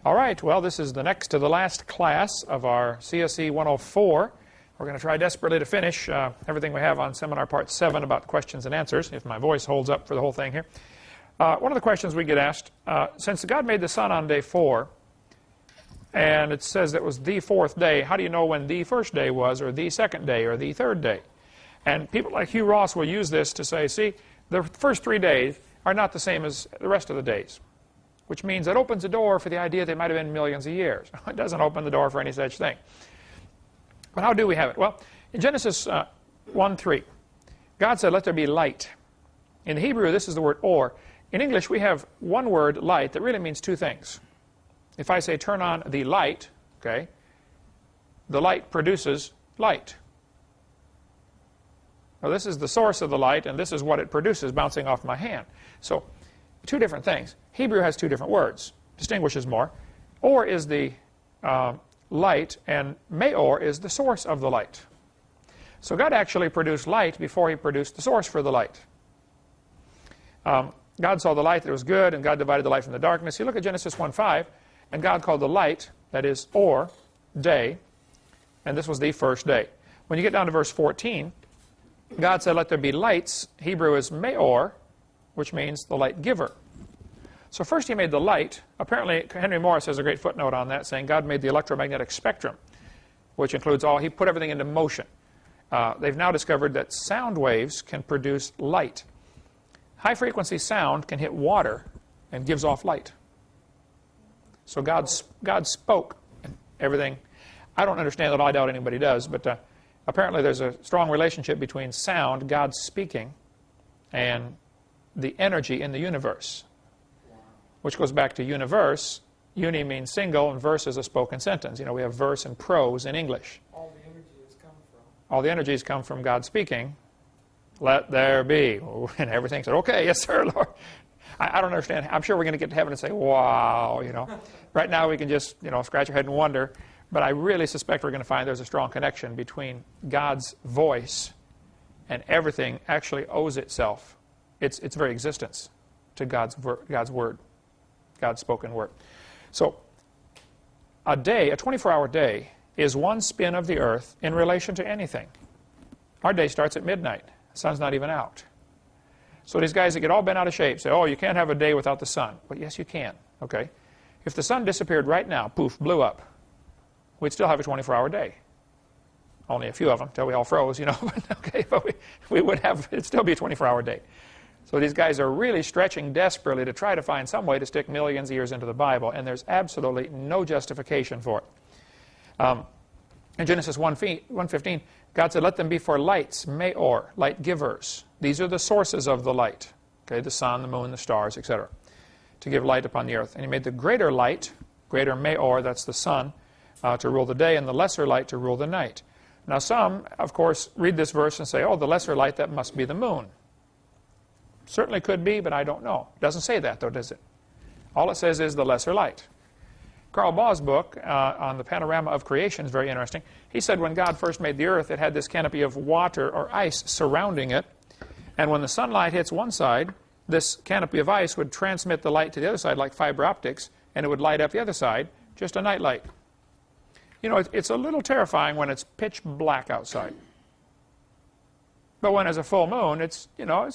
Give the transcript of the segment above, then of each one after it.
All right, well, this is the next to the last class of our CSE 104. We're going to try desperately to finish everything we have on Seminar Part 7 about questions and answers, if my voice holds up for the whole thing here. One of the questions we get asked, since God made the sun on day 4, and it says it was the 4th day, how do you know when the first day was, or the second day, or the third day? And people like Hugh Ross will use this to say, see, the first 3 days are not the same as the rest of the days, which means it opens the door for the idea they might have been millions of years. It doesn't open the door for any such thing. But how do we have it? Well, in Genesis 1:3, God said, let there be light. In the Hebrew, this is the word or. In English, we have one word, light, that really means two things. If I say turn on the light, okay, the light produces light. Now, this is the source of the light, and this is what it produces bouncing off my hand. So, two different things. Hebrew has two different words, distinguishes more. Or is the light, and meor is the source of the light. So God actually produced light before He produced the source for the light. God saw the light that it was good, and God divided the light from the darkness. You look at Genesis 1:5, and God called the light, that is, or, day, and this was the first day. When you get down to verse 14, God said, let there be lights. Hebrew is meor, which means the light giver. So first He made the light. Apparently, Henry Morris has a great footnote on that, saying God made the electromagnetic spectrum, which includes all, He put everything into motion. They've now discovered that sound waves can produce light. High-frequency sound can hit water and gives off light. So God spoke, and everything. I don't understand it. I doubt anybody does, but apparently there's a strong relationship between sound, God speaking, and the energy in the universe, which goes back to universe. Uni means single, and verse is a spoken sentence. You know, we have verse and prose in English. All the energies come from. All the energies come from God speaking. Let there be. And everything said, okay, yes, sir, Lord. I don't understand. I'm sure we're going to get to heaven and say, wow, you know. Right now we can just, you know, scratch our head and wonder. But I really suspect we're going to find there's a strong connection between God's voice and everything actually owes itself, its very existence, to God's word, God's spoken word. So a day, a 24-hour day, is one spin of the earth in relation to anything. Our day starts at midnight. The sun's not even out. So these guys that get all bent out of shape say, oh, you can't have a day without the sun. Well, yes, you can. Okay. If the sun disappeared right now, poof, blew up, we'd still have a 24-hour day. Only a few of them, till we all froze, you know. Okay, but we would have, it'd still be a 24-hour day. So these guys are really stretching desperately to try to find some way to stick millions of years into the Bible, and there's absolutely no justification for it. In Genesis 1:15, God said, let them be for lights, meor, light givers. These are the sources of the light, okay, the sun, the moon, the stars, etc., to give light upon the earth. And He made the greater light, greater meor, that's the sun, to rule the day, and the lesser light to rule the night. Now some, of course, read this verse and say, oh, the lesser light, that must be the moon. Certainly could be, but I don't know. It doesn't say that, though, does it? All it says is the lesser light. Carl Baugh's book on the panorama of creation is very interesting. He said when God first made the earth, it had this canopy of water or ice surrounding it. And when the sunlight hits one side, this canopy of ice would transmit the light to the other side like fiber optics, and it would light up the other side, just a night light. You know, it's a little terrifying when it's pitch black outside. But when there's a full moon, it's, you know,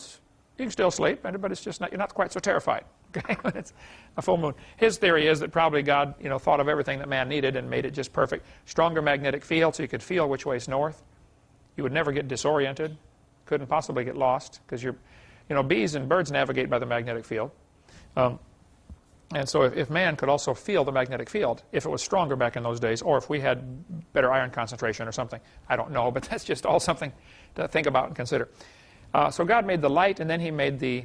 you can still sleep, but it's just not, you're not quite so terrified. Okay, when it's a full moon. His theory is that probably God, you know, thought of everything that man needed and made it just perfect. Stronger magnetic field, so you could feel which way is north. You would never get disoriented. Couldn't possibly get lost, because you know, bees and birds navigate by the magnetic field. And so if man could also feel the magnetic field, if it was stronger back in those days, or if we had better iron concentration or something, I don't know, but that's just all something to think about and consider. So God made the light, and then He made the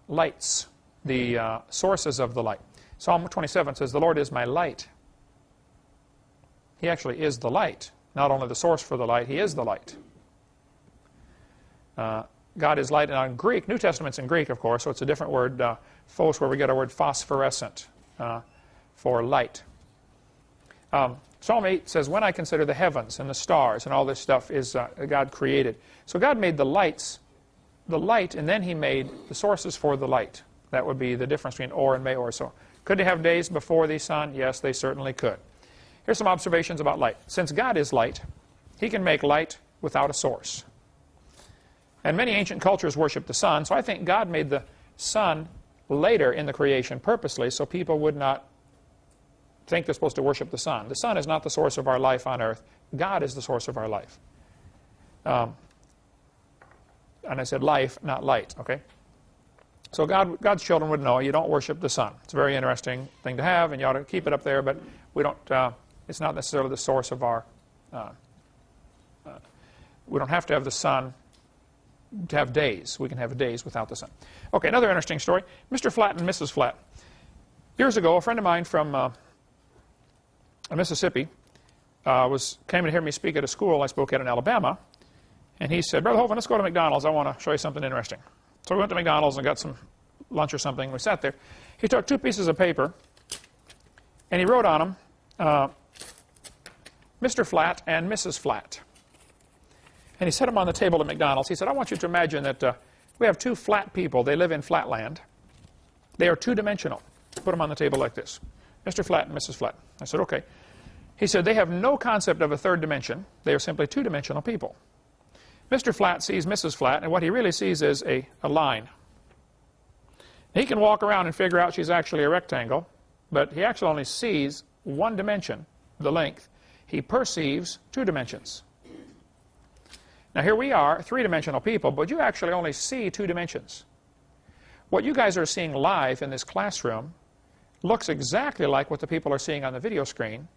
lights, the sources of the light. Psalm 27 says, the Lord is my light. He actually is the light. Not only the source for the light, He is the light. God is light. And on Greek, New Testament's in Greek, of course, so it's a different word, phos, where we get our word phosphorescent for light. Psalm 8 says, when I consider the heavens and the stars and all this stuff is God created. So God made the lights, the light, and then He made the sources for the light. That would be the difference between or and meor. So Could they have days before the sun? Yes, they certainly could. Here's some observations about light. Since God is light, he can make light without a source. And many ancient cultures worship the sun, so I think God made the sun later in the creation purposely so people would not think they're supposed to worship the sun. The sun is not the source of our life on earth. God is the source of our life. And I said life, not light, okay? So God's children would know you don't worship the sun. It's a very interesting thing to have, and you ought to keep it up there, but we don't, it's not necessarily the source of our, we don't have to have the sun to have days. We can have days without the sun. Okay, another interesting story. Mr. Flatt and Mrs. Flatt. Years ago, a friend of mine from Mississippi came to hear me speak at a school I spoke at in Alabama, and he said, Brother Hovind, let's go to McDonald's. I want to show you something interesting. So we went to McDonald's and got some lunch or something. We sat there. He took 2 pieces of paper, and he wrote on them, Mr. Flatt and Mrs. Flatt. And he set them on the table at McDonald's. He said, I want you to imagine that we have 2 flat people. They live in flatland. They are 2-dimensional. Put them on the table like this. Mr. Flatt and Mrs. Flatt. I said, okay. He said, they have no concept of a 3rd dimension. They are simply 2-dimensional people. Mr. Flatt sees Mrs. Flatt, and what he really sees is a line. He can walk around and figure out she's actually a rectangle, but he actually only sees 1 dimension, the length. He perceives 2 dimensions. Now here we are, 3-dimensional people, but you actually only see 2 dimensions. What you guys are seeing live in this classroom looks exactly like what the people are seeing on the video screen,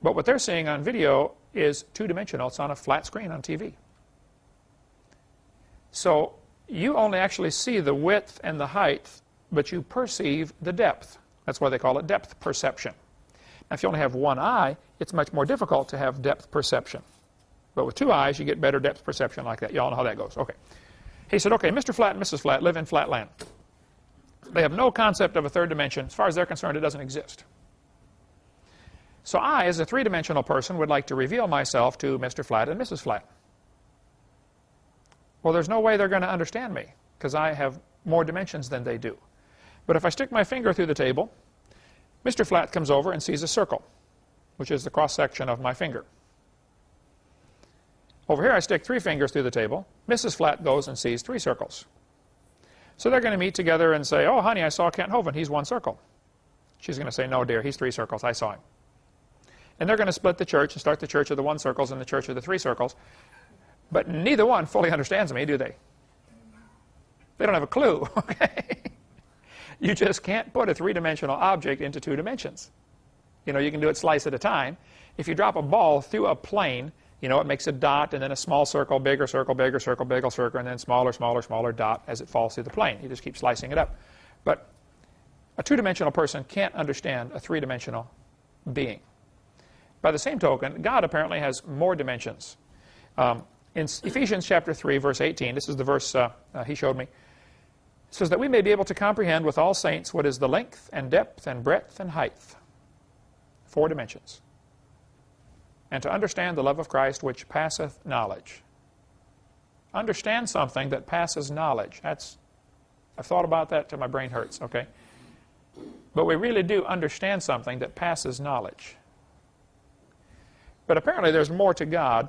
but what they're seeing on video is 2-dimensional. It's on a flat screen on TV. So you only actually see the width and the height, but you perceive the depth. That's why they call it depth perception. Now if you only have 1 eye, it's much more difficult to have depth perception. But with 2 eyes, you get better depth perception like that. You all know how that goes. Okay. He said, okay, Mr. Flatt and Mrs. Flatt live in flatland. They have no concept of a 3rd dimension. As far as they're concerned, it doesn't exist. So I, as a 3-dimensional person, would like to reveal myself to Mr. Flatt and Mrs. Flatt. Well, there's no way they're going to understand me, because I have more dimensions than they do. But if I stick my finger through the table, Mr. Flatt comes over and sees a circle, which is the cross-section of my finger. Over here, I stick 3 fingers through the table. Mrs. Flatt goes and sees 3 circles. So they're going to meet together and say, oh, honey, I saw Kent Hovind. He's 1 circle. She's going to say, no, dear, he's 3 circles. I saw him. And they're going to split the church and start the church of the 1 circles and the church of the 3 circles. But neither one fully understands me, do they? They don't have a clue, okay? You just can't put a 3-dimensional object into 2 dimensions. You know, you can do it slice at a time. If you drop a ball through a plane, you know, it makes a dot and then a small circle, bigger circle, bigger circle, bigger circle, and then smaller, smaller, smaller dot as it falls through the plane. You just keep slicing it up. But a 2-dimensional person can't understand a 3-dimensional being. By the same token, God apparently has more dimensions. In Ephesians chapter 3, verse 18, this is the verse he showed me, it says that we may be able to comprehend with all saints what is the length and depth and breadth and height. 4 dimensions. And to understand the love of Christ which passeth knowledge. Understand something that passes knowledge. I've thought about that till my brain hurts, okay? But we really do understand something that passes knowledge. But apparently there's more to God.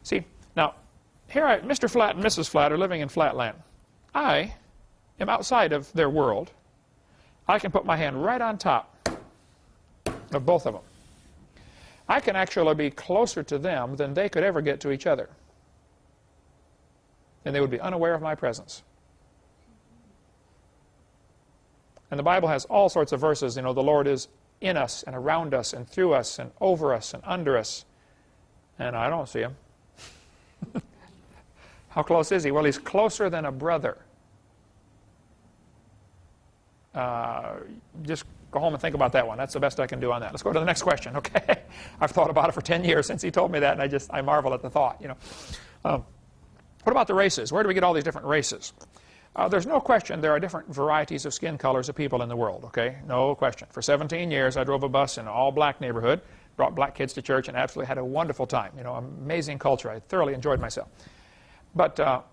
See, now, here Mr. Flatt and Mrs. Flatt are living in flatland. I am outside of their world. I can put my hand right on top of both of them. I can actually be closer to them than they could ever get to each other. And they would be unaware of my presence. And the Bible has all sorts of verses. You know, the Lord is in us and around us and through us and over us and under us. And I don't see him. How close is he? Well, he's closer than a brother. Just go home and think about that one. That's the best I can do on that. Let's go to the next question, okay? I've thought about it for 10 years since he told me that, and I marvel at the thought, you know. What about the races? Where do we get all these different races? There's no question there are different varieties of skin colors of people in the world, okay? No question. For 17 years, I drove a bus in an all-black neighborhood, brought black kids to church, and absolutely had a wonderful time. You know, amazing culture. I thoroughly enjoyed myself. But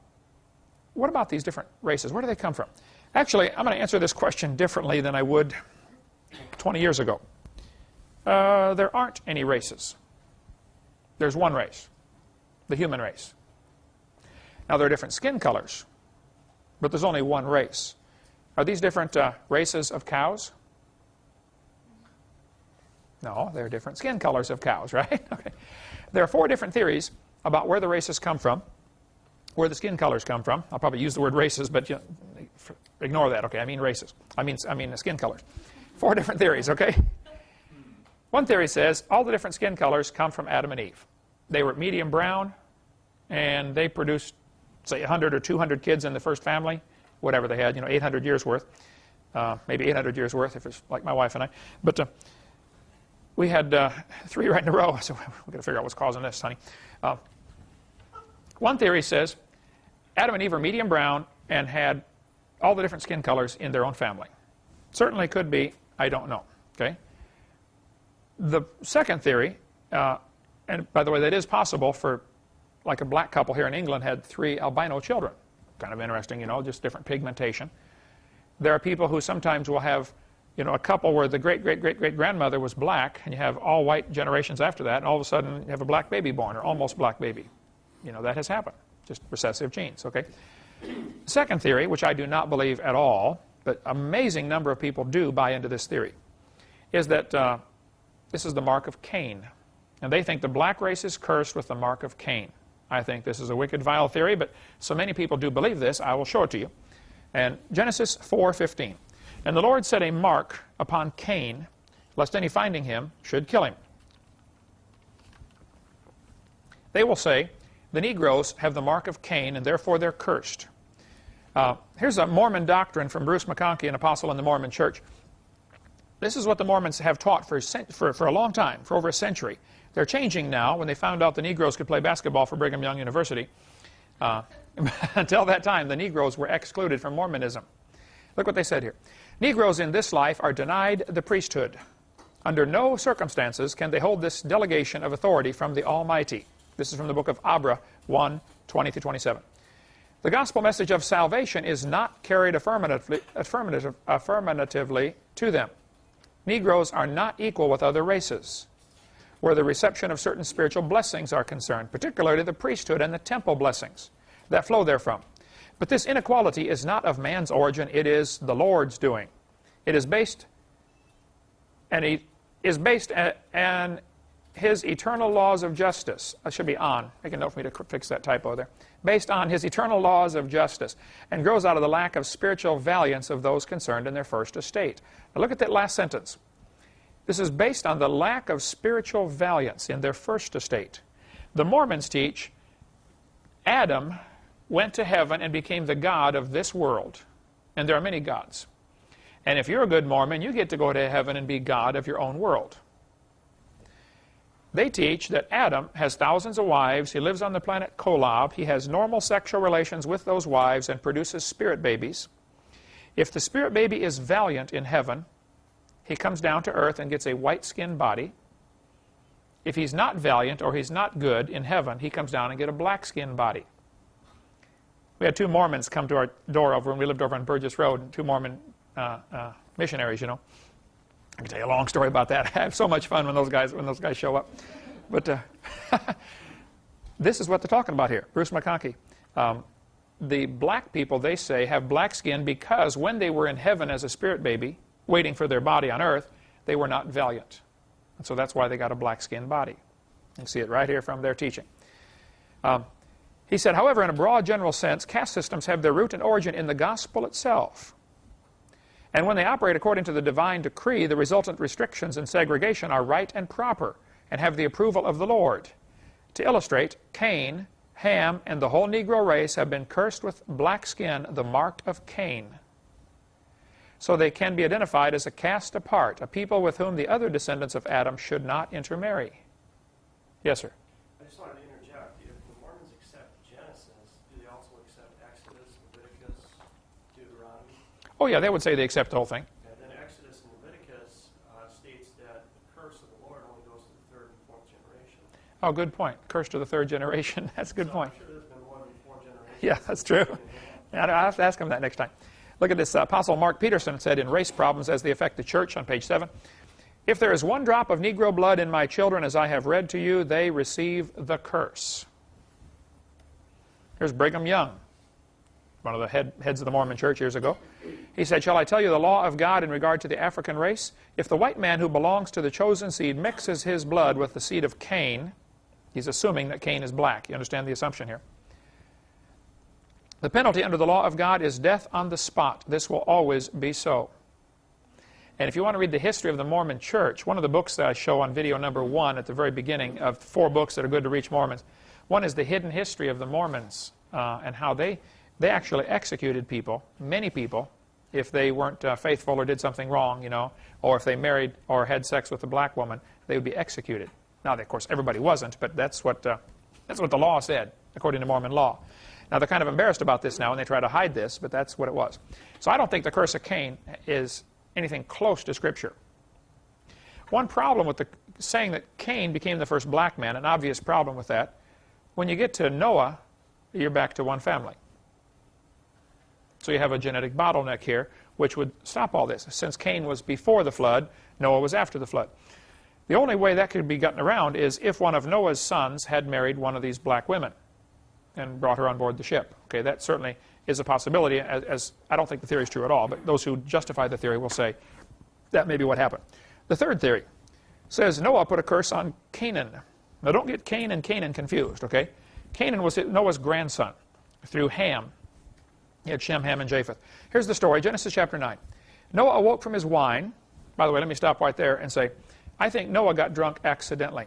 what about these different races? Where do they come from? Actually, I'm going to answer this question differently than I would 20 years ago. There aren't any races. There's one race, the human race. Now, there are different skin colors, but there's only one race. Are these different races of cows? No, they're different skin colors of cows, right? Okay. There are 4 different theories about where the races come from, where the skin colors come from. I'll probably use the word races, but ignore that, okay? I mean races. I mean the skin colors. 4 different theories, okay? One theory says all the different skin colors come from Adam and Eve. They were medium brown, and they produced, say, 100 or 200 kids in the first family, whatever they had, 800 years worth. Maybe 800 years worth if it's like my wife and I. But we had 3 right in a row, so we've got to figure out what's causing this, honey. One theory says Adam and Eve are medium brown and had all the different skin colors in their own family. Certainly could be, I don't know, okay? The second theory, and by the way, that is possible for, like a black couple here in England had 3 albino children. Kind of interesting, just different pigmentation. There are people who sometimes will have, a couple where the great-great-great-great-grandmother was black, and you have all white generations after that, and all of a sudden you have a black baby born, or almost black baby. That has happened. Just recessive genes, okay? Second theory, which I do not believe at all, but amazing number of people do buy into this theory, is that this is the mark of Cain. And they think the black race is cursed with the mark of Cain. I think this is a wicked, vile theory, but so many people do believe this, I will show it to you. And Genesis 4:15. And the Lord set a mark upon Cain, lest any finding him should kill him. They will say, the Negroes have the mark of Cain, and therefore they're cursed. Here's a Mormon doctrine from Bruce McConkie, an apostle in the Mormon church. This is what the Mormons have taught for a long time, for over a century. They're changing now when they found out the Negroes could play basketball for Brigham Young University. Until that time, the Negroes were excluded from Mormonism. Look what they said here. Negroes in this life are denied the priesthood. Under no circumstances can they hold this delegation of authority from the Almighty. This is from the book of Abra 1:20-27. The gospel message of salvation is not carried affirmatively to them. Negroes are not equal with other races, where the reception of certain spiritual blessings are concerned, particularly the priesthood and the temple blessings that flow therefrom. But this inequality is not of man's origin, it is the Lord's doing. It is based on his eternal laws of justice. That should be on. Make a note for me to fix that typo there. Based on his eternal laws of justice, and grows out of the lack of spiritual valiance of those concerned in their first estate. Now look at that last sentence. This is based on the lack of spiritual valiance in their first estate. The Mormons teach Adam went to heaven and became the god of this world. And there are many gods. And if you're a good Mormon, you get to go to heaven and be god of your own world. They teach that Adam has thousands of wives. He lives on the planet Kolob. He has normal sexual relations with those wives and produces spirit babies. If the spirit baby is valiant in heaven, he comes down to earth and gets a white-skinned body. If he's not valiant or he's not good in heaven, he comes down and gets a black-skinned body. We had 2 Mormons come to our door over when we lived over on Burgess Road, 2 Mormon missionaries, I can tell you a long story about that. I have so much fun when those guys show up. But this is what they're talking about here. Bruce McConkie. The black people, they say, have black skin because when they were in heaven as a spirit baby, waiting for their body on earth, they were not valiant. And so that's why they got a black-skinned body. You can see it right here from their teaching. He said, however, in a broad general sense, caste systems have their root and origin in the gospel itself. And when they operate according to the divine decree, the resultant restrictions and segregation are right and proper and have the approval of the Lord. To illustrate, Cain, Ham, and the whole Negro race have been cursed with black skin, the mark of Cain. So they can be identified as a caste apart, a people with whom the other descendants of Adam should not intermarry. Yes, sir? I just wanted to interject. If the Mormons accept Genesis, do they also accept Exodus, Leviticus, Deuteronomy? Oh, yeah, they would say they accept the whole thing. And then Exodus and Leviticus states that the curse of the Lord only goes to the 3rd and 4th generation. Oh, good point. Curse to the 3rd generation. That's a good point. I'm sure there's been more than 4 generations. Yeah, that's true. Yeah, I'll have to ask him that next time. Look at this. Apostle Mark Peterson said in Race Problems as They Affect the Church on page 7, "If there is one drop of Negro blood in my children, as I have read to you, they receive the curse." Here's Brigham Young, one of the heads of the Mormon Church years ago. He said, "Shall I tell you the law of God in regard to the African race? If the white man who belongs to the chosen seed mixes his blood with the seed of Cain," he's assuming that Cain is black. You understand the assumption here? "The penalty under the law of God is death on the spot. This will always be so." And if you want to read the history of the Mormon Church, one of the books that I show on video number 1 at the very beginning of 4 books that are good to reach Mormons, one is the hidden history of the Mormons and how they actually executed people, many people, if they weren't faithful or did something wrong, you know, or if they married or had sex with a black woman, they would be executed. Now, of course, everybody wasn't, but that's what the law said, according to Mormon law. Now, they're kind of embarrassed about this now, and they try to hide this, but that's what it was. So I don't think the curse of Cain is anything close to Scripture. One problem with saying that Cain became the first black man, an obvious problem with that, when you get to Noah, you're back to one family. So you have a genetic bottleneck here, which would stop all this. Since Cain was before the flood, Noah was after the flood. The only way that could be gotten around is if one of Noah's sons had married one of these black women and brought her on board the ship. Okay, that certainly is a possibility, as I don't think the theory is true at all, but those who justify the theory will say that may be what happened. The third theory says Noah put a curse on Canaan. Now don't get Cain and Canaan confused, okay? Canaan was Noah's grandson through Ham. He had Shem, Ham, and Japheth. Here's the story, Genesis chapter 9. Noah awoke from his wine. By the way, let me stop right there and say, I think Noah got drunk accidentally.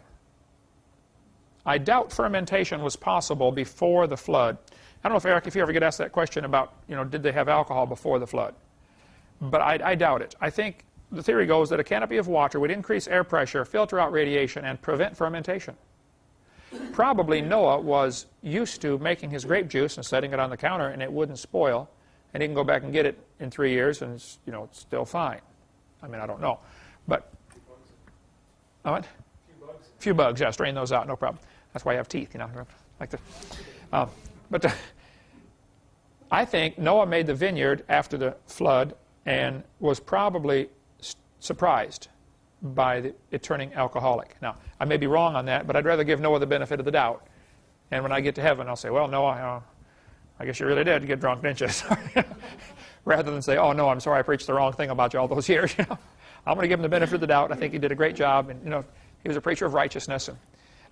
I doubt fermentation was possible before the flood. I don't know, Eric, if you ever get asked that question about, you know, did they have alcohol before the flood? But I doubt it. I think the theory goes that a canopy of water would increase air pressure, filter out radiation, and prevent fermentation. Probably Noah was used to making his grape juice and setting it on the counter, and it wouldn't spoil, and he can go back and get it in 3 years, and it's, you know, it's still fine. I mean, I don't know, but what? A few bugs, yeah, strain those out, no problem. That's why you have teeth, you know, like that. But I think Noah made the vineyard after the flood and was probably surprised by it turning alcoholic. Now, I may be wrong on that, but I'd rather give Noah the benefit of the doubt. And when I get to heaven, I'll say, well, Noah, I guess you really did get drunk, didn't you? Rather than say, oh, no, I'm sorry, I preached the wrong thing about you all those years. You know? I'm going to give him the benefit of the doubt. I think he did a great job, and, you know, he was a preacher of righteousness.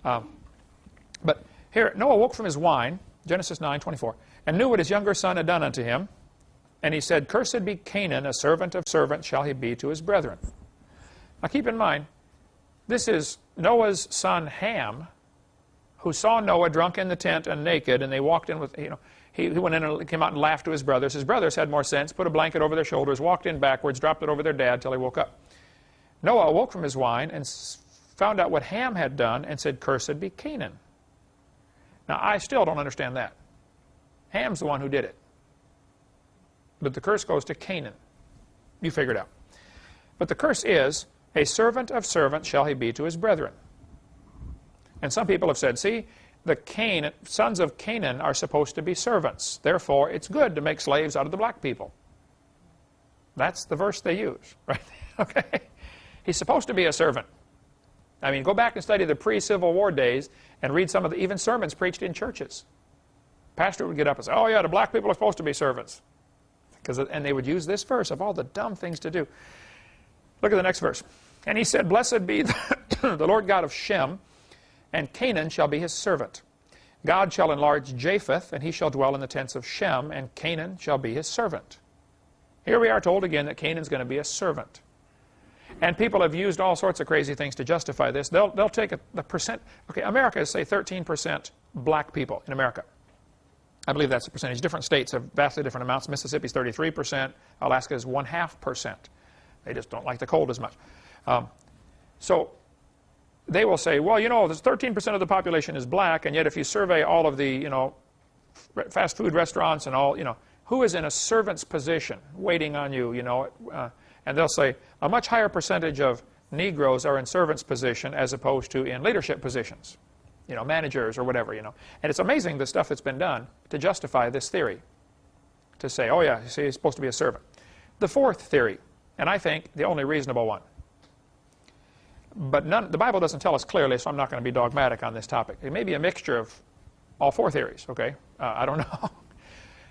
But here, Noah woke from his wine, Genesis 9:24, and knew what his younger son had done unto him. And he said, Cursed be Canaan, a servant of servants shall he be to his brethren. Now keep in mind, this is Noah's son Ham, who saw Noah drunk in the tent and naked, and they walked in with, you know, he went in and came out and laughed to his brothers. His brothers had more sense, put a blanket over their shoulders, walked in backwards, dropped it over their dad till he woke up. Noah awoke from his wine and found out what Ham had done and said, Cursed be Canaan. Now, I still don't understand that. Ham's the one who did it. But the curse goes to Canaan. You figure it out. But the curse is, a servant of servants shall he be to his brethren. And some people have said, see, the sons of Canaan are supposed to be servants. Therefore, it's good to make slaves out of the black people. That's the verse they use, right? Okay? He's supposed to be a servant. I mean, go back and study the pre-Civil War days and read some of the even sermons preached in churches. Pastor would get up and say, oh yeah, the black people are supposed to be servants. And they would use this verse of all the dumb things to do. Look at the next verse. And he said, Blessed be the Lord God of Shem, and Canaan shall be his servant. God shall enlarge Japheth, and he shall dwell in the tents of Shem, and Canaan shall be his servant. Here we are told again that Canaan's going to be a servant. And people have used all sorts of crazy things to justify this. They'll take the percent. Okay, America is, say, 13% black people in America. I believe that's the percentage. Different states have vastly different amounts. Mississippi's 33%. Alaska is 0.5%. They just don't like the cold as much. So they will say, well, you know, there's 13% of the population is black, and yet if you survey all of the, you know, fast food restaurants and all, you know, who is in a servant's position waiting on you, you know, and they'll say a much higher percentage of Negroes are in servant's position as opposed to in leadership positions, you know, managers or whatever, you know. And it's amazing the stuff that's been done to justify this theory. to say, oh yeah, see, he's supposed to be a servant. The fourth theory, and I think the only reasonable one, but the Bible doesn't tell us clearly, so I'm not going to be dogmatic on this topic. It may be a mixture of all four theories, okay? I don't know.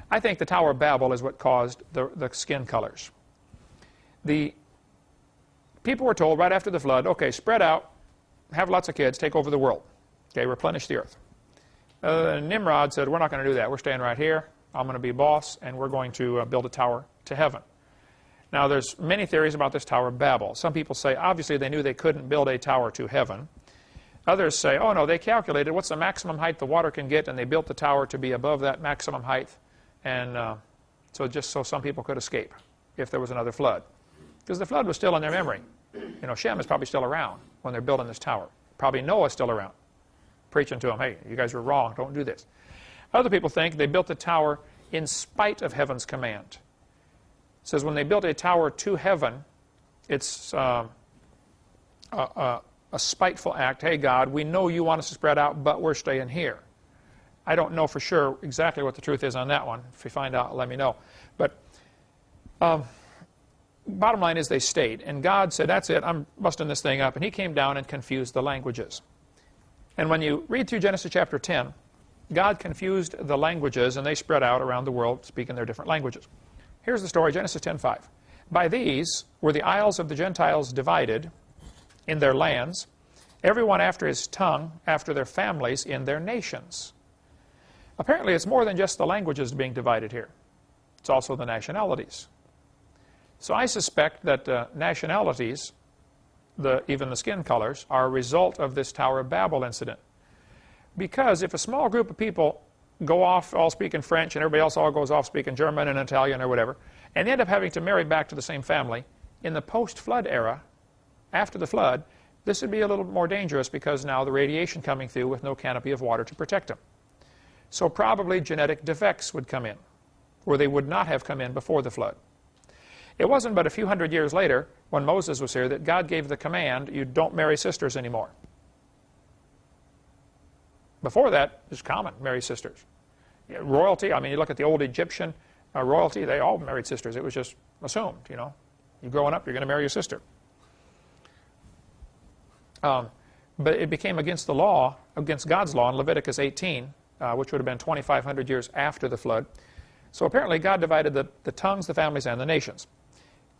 I think the Tower of Babel is what caused the skin colors. The people were told right after the flood, okay, spread out, have lots of kids, take over the world, okay, replenish the earth. Nimrod said, we're not going to do that. We're staying right here. I'm going to be boss, and we're going to build a tower to heaven. Now, there's many theories about this Tower of Babel. Some people say, obviously, they knew they couldn't build a tower to heaven. Others say, oh, no, they calculated what's the maximum height the water can get, and they built the tower to be above that maximum height, and so just so some people could escape if there was another flood. Because the flood was still in their memory. You know, Shem is probably still around when they're building this tower. Probably Noah's still around, preaching to them, hey, you guys are wrong, don't do this. Other people think they built the tower in spite of heaven's command. It says when they built a tower to heaven, it's a spiteful act. Hey, God, we know you want us to spread out, but we're staying here. I don't know for sure exactly what the truth is on that one. If you find out, let me know. But bottom line is they stayed. And God said, that's it, I'm busting this thing up. And he came down and confused the languages. And when you read through Genesis chapter 10, God confused the languages, and they spread out around the world speaking their different languages. Here's the story, Genesis 10:5. By these were the isles of the Gentiles divided in their lands, everyone after his tongue, after their families, in their nations. Apparently, it's more than just the languages being divided here. It's also the nationalities. So I suspect that nationalities, even the skin colors, are a result of this Tower of Babel incident. Because if a small group of people go off all speaking French and everybody else all goes off speaking German and Italian or whatever, and they end up having to marry back to the same family, in the post-flood era, after the flood, this would be a little more dangerous because now the radiation coming through with no canopy of water to protect them. So probably genetic defects would come in, where they would not have come in before the flood. It wasn't but a few hundred years later, when Moses was here, that God gave the command, you don't marry sisters anymore. Before that, it was common, marry sisters. Royalty, I mean, you look at the old Egyptian royalty, they all married sisters. It was just assumed, you know. You're growing up, you're going to marry your sister. But it became against the law, against God's law in Leviticus 18, which would have been 2,500 years after the flood. So apparently God divided the tongues, the families, and the nations.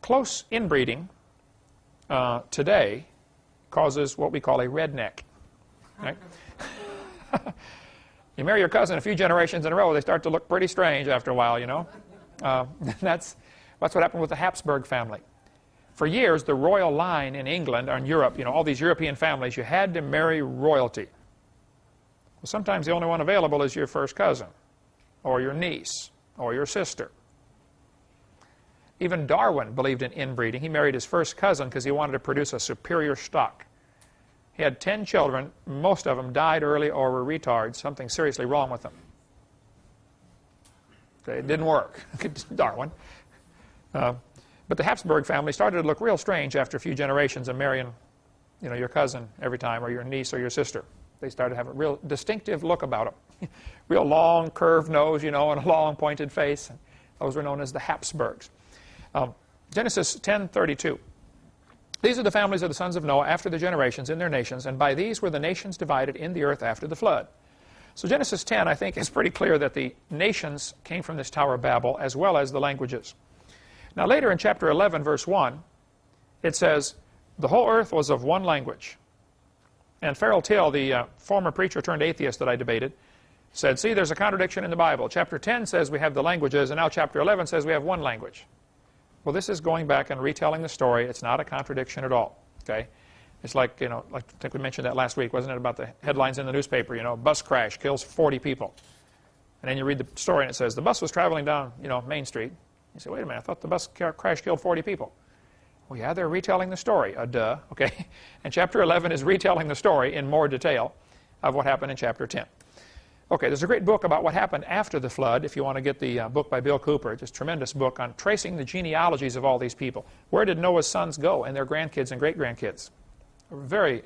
Close inbreeding today causes what we call a redneck. Right? You marry your cousin a few generations in a row, they start to look pretty strange after a while, you know. That's what happened with the Habsburg family. For years, the royal line in England or in Europe, you know, all these European families, you had to marry royalty. Well, sometimes the only one available is your first cousin, or your niece, or your sister. Even Darwin believed in inbreeding. He married his first cousin because he wanted to produce a superior stock. He had 10 children. Most of them died early or were retards, something seriously wrong with them. Okay, it didn't work, Darwin. But the Habsburg family started to look real strange after a few generations of marrying, you know, your cousin every time, or your niece or your sister. They started to have a real distinctive look about them. Real long, curved nose, you know, and a long, pointed face. Those were known as the Habsburgs. Genesis 10:32. These are the families of the sons of Noah after the generations in their nations, and by these were the nations divided in the earth after the flood. So Genesis 10, I think, is pretty clear that the nations came from this Tower of Babel, as well as the languages. Now later in chapter 11, verse 1, it says, the whole earth was of one language. And Farrell Till, the former preacher turned atheist that I debated, said, see, there's a contradiction in the Bible. Chapter 10 says we have the languages, and now chapter 11 says we have one language. Well, this is going back and retelling the story. It's not a contradiction at all. Okay? It's like, you know, like I think we mentioned that last week, wasn't it, about the headlines in the newspaper, you know, bus crash kills 40 people. And then you read the story and it says, the bus was traveling down, you know, Main Street. You say, wait a minute, I thought the bus crash killed 40 people. Well, yeah, they're retelling the story. Duh, okay? And chapter 11 is retelling the story in more detail of what happened in chapter 10. Okay, there's a great book about what happened after the flood, if you want to get the book by Bill Cooper. It's a tremendous book on tracing the genealogies of all these people. Where did Noah's sons go and their grandkids and great-grandkids? A very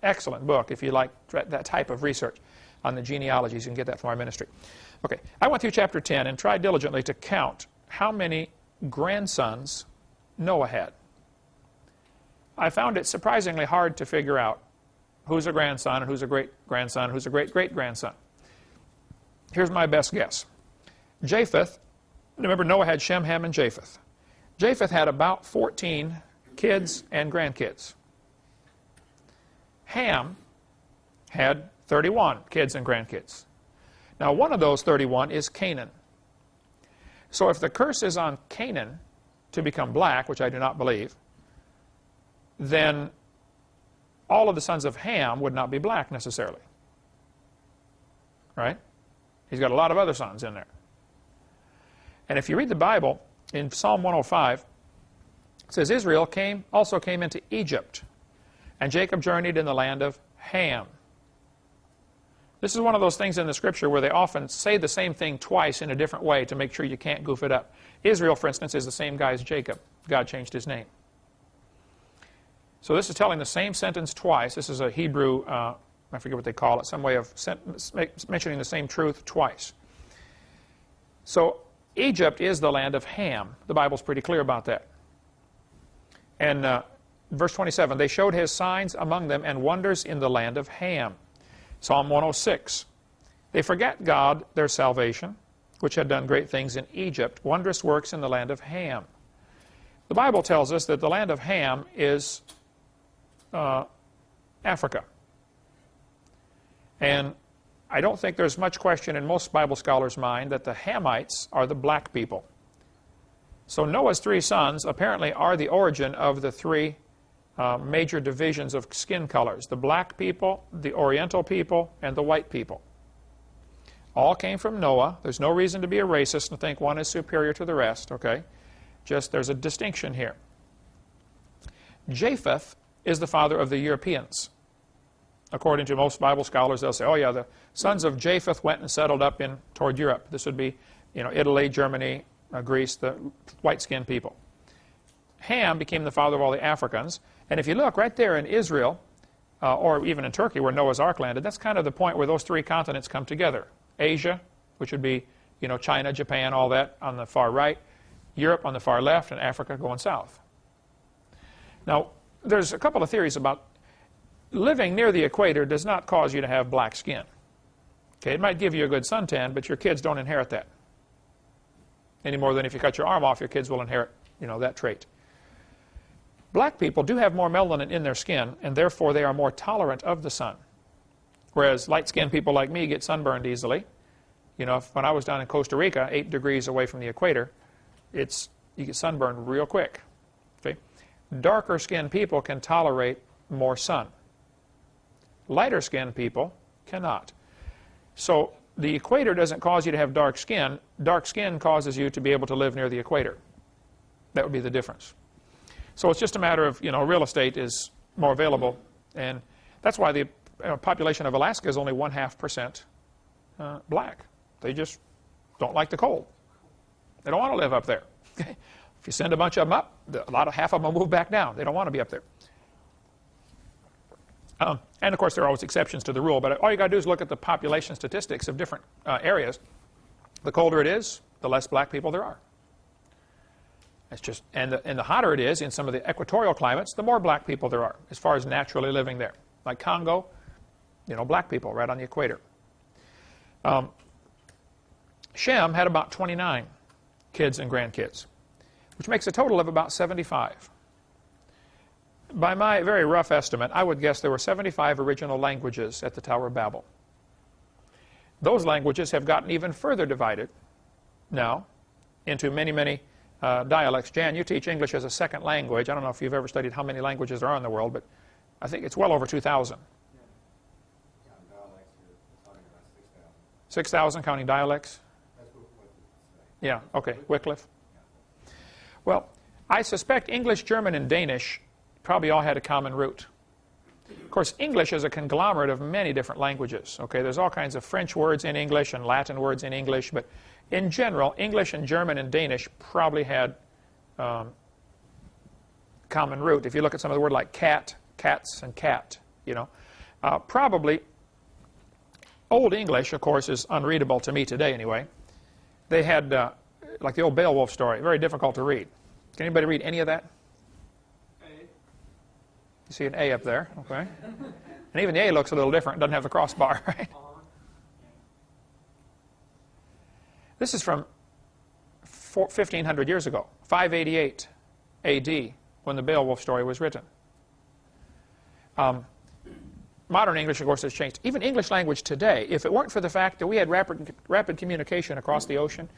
excellent book if you like that type of research on the genealogies. You can get that from our ministry. Okay, I went through chapter 10 and tried diligently to count how many grandsons Noah had. I found it surprisingly hard to figure out who's a grandson and who's a great-grandson, who's a great-great-grandson. Here's my best guess. Japheth, remember Noah had Shem, Ham, and Japheth. Japheth had about 14 kids and grandkids. Ham had 31 kids and grandkids. Now, one of those 31 is Canaan. So if the curse is on Canaan to become black, which I do not believe, then all of the sons of Ham would not be black necessarily. Right? He's got a lot of other sons in there. And if you read the Bible, in Psalm 105, it says, Israel also came into Egypt, and Jacob journeyed in the land of Ham. This is one of those things in the Scripture where they often say the same thing twice in a different way to make sure you can't goof it up. Israel, for instance, is the same guy as Jacob. God changed his name. So this is telling the same sentence twice. This is a Hebrew, I forget what they call it, some way of mentioning the same truth twice. So Egypt is the land of Ham. The Bible's pretty clear about that. And verse 27, they showed his signs among them and wonders in the land of Ham. Psalm 106, they forget God, their salvation, which had done great things in Egypt, wondrous works in the land of Ham. The Bible tells us that the land of Ham is Africa. And I don't think there's much question in most Bible scholars' mind that the Hamites are the black people. So Noah's 3 sons apparently are the origin of the 3 major divisions of skin colors. The black people, the oriental people, and the white people. All came from Noah. There's no reason to be a racist and think one is superior to the rest, okay? Just there's a distinction here. Japheth is the father of the Europeans. According to most Bible scholars, they'll say, oh yeah, the sons of Japheth went and settled up toward Europe. This would be, Italy, Germany, Greece, the white-skinned people. Ham became the father of all the Africans. And if you look right there in Israel, or even in Turkey where Noah's Ark landed, that's kind of the point where those 3 continents come together. Asia, which would be, China, Japan, all that on the far right. Europe on the far left, and Africa going south. Now, there's a couple of theories about living near the equator does not cause you to have black skin. Okay, it might give you a good suntan, but your kids don't inherit that. Any more than if you cut your arm off, your kids will inherit, that trait. Black people do have more melanin in their skin, and therefore they are more tolerant of the sun. Whereas light-skinned people like me get sunburned easily. When I was down in Costa Rica, 8 degrees away from the equator, you get sunburned real quick. Okay? Darker-skinned people can tolerate more sun. Lighter-skinned people cannot. So the equator doesn't cause you to have dark skin. Dark skin causes you to be able to live near the equator. That would be the difference. So it's just a matter of, real estate is more available. And that's why the population of Alaska is only 0.5% black. They just don't like the cold. They don't want to live up there. If you send a bunch of them up, half of them will move back down. They don't want to be up there. And of course, there are always exceptions to the rule. But all you got to do is look at the population statistics of different areas. The colder it is, the less black people there are. It's just, and the hotter it is in some of the equatorial climates, the more black people there are, as far as naturally living there. Like Congo, black people right on the equator. Shem had about 29 kids and grandkids, which makes a total of about 75. By my very rough estimate, I would guess there were 75 original languages at the Tower of Babel. Those languages have gotten even further divided now into many, many dialects. Jan, you teach English as a second language. I don't know if you've ever studied how many languages there are in the world, but I think it's well over 2,000. Yeah, dialects, you're talking about 6,000. 6,000 counting dialects? That's what Wycliffe say. Yeah, okay, Wycliffe. Well, I suspect English, German, and Danish probably all had a common root. Of course, English is a conglomerate of many different languages. Okay, there's all kinds of French words in English and Latin words in English, but in general, English and German and Danish probably had common root. If you look at some of the words like cat, cats, and cat, probably Old English, of course, is unreadable to me today anyway. They had, like the old Beowulf story, very difficult to read. Can anybody read any of that? You see an A up there, okay. And even the A looks a little different. It doesn't have the crossbar, right? This is from 1,500 years ago, 588 A.D., when the Beowulf story was written. Modern English, of course, has changed. Even English language today, if it weren't for the fact that we had rapid communication across the ocean,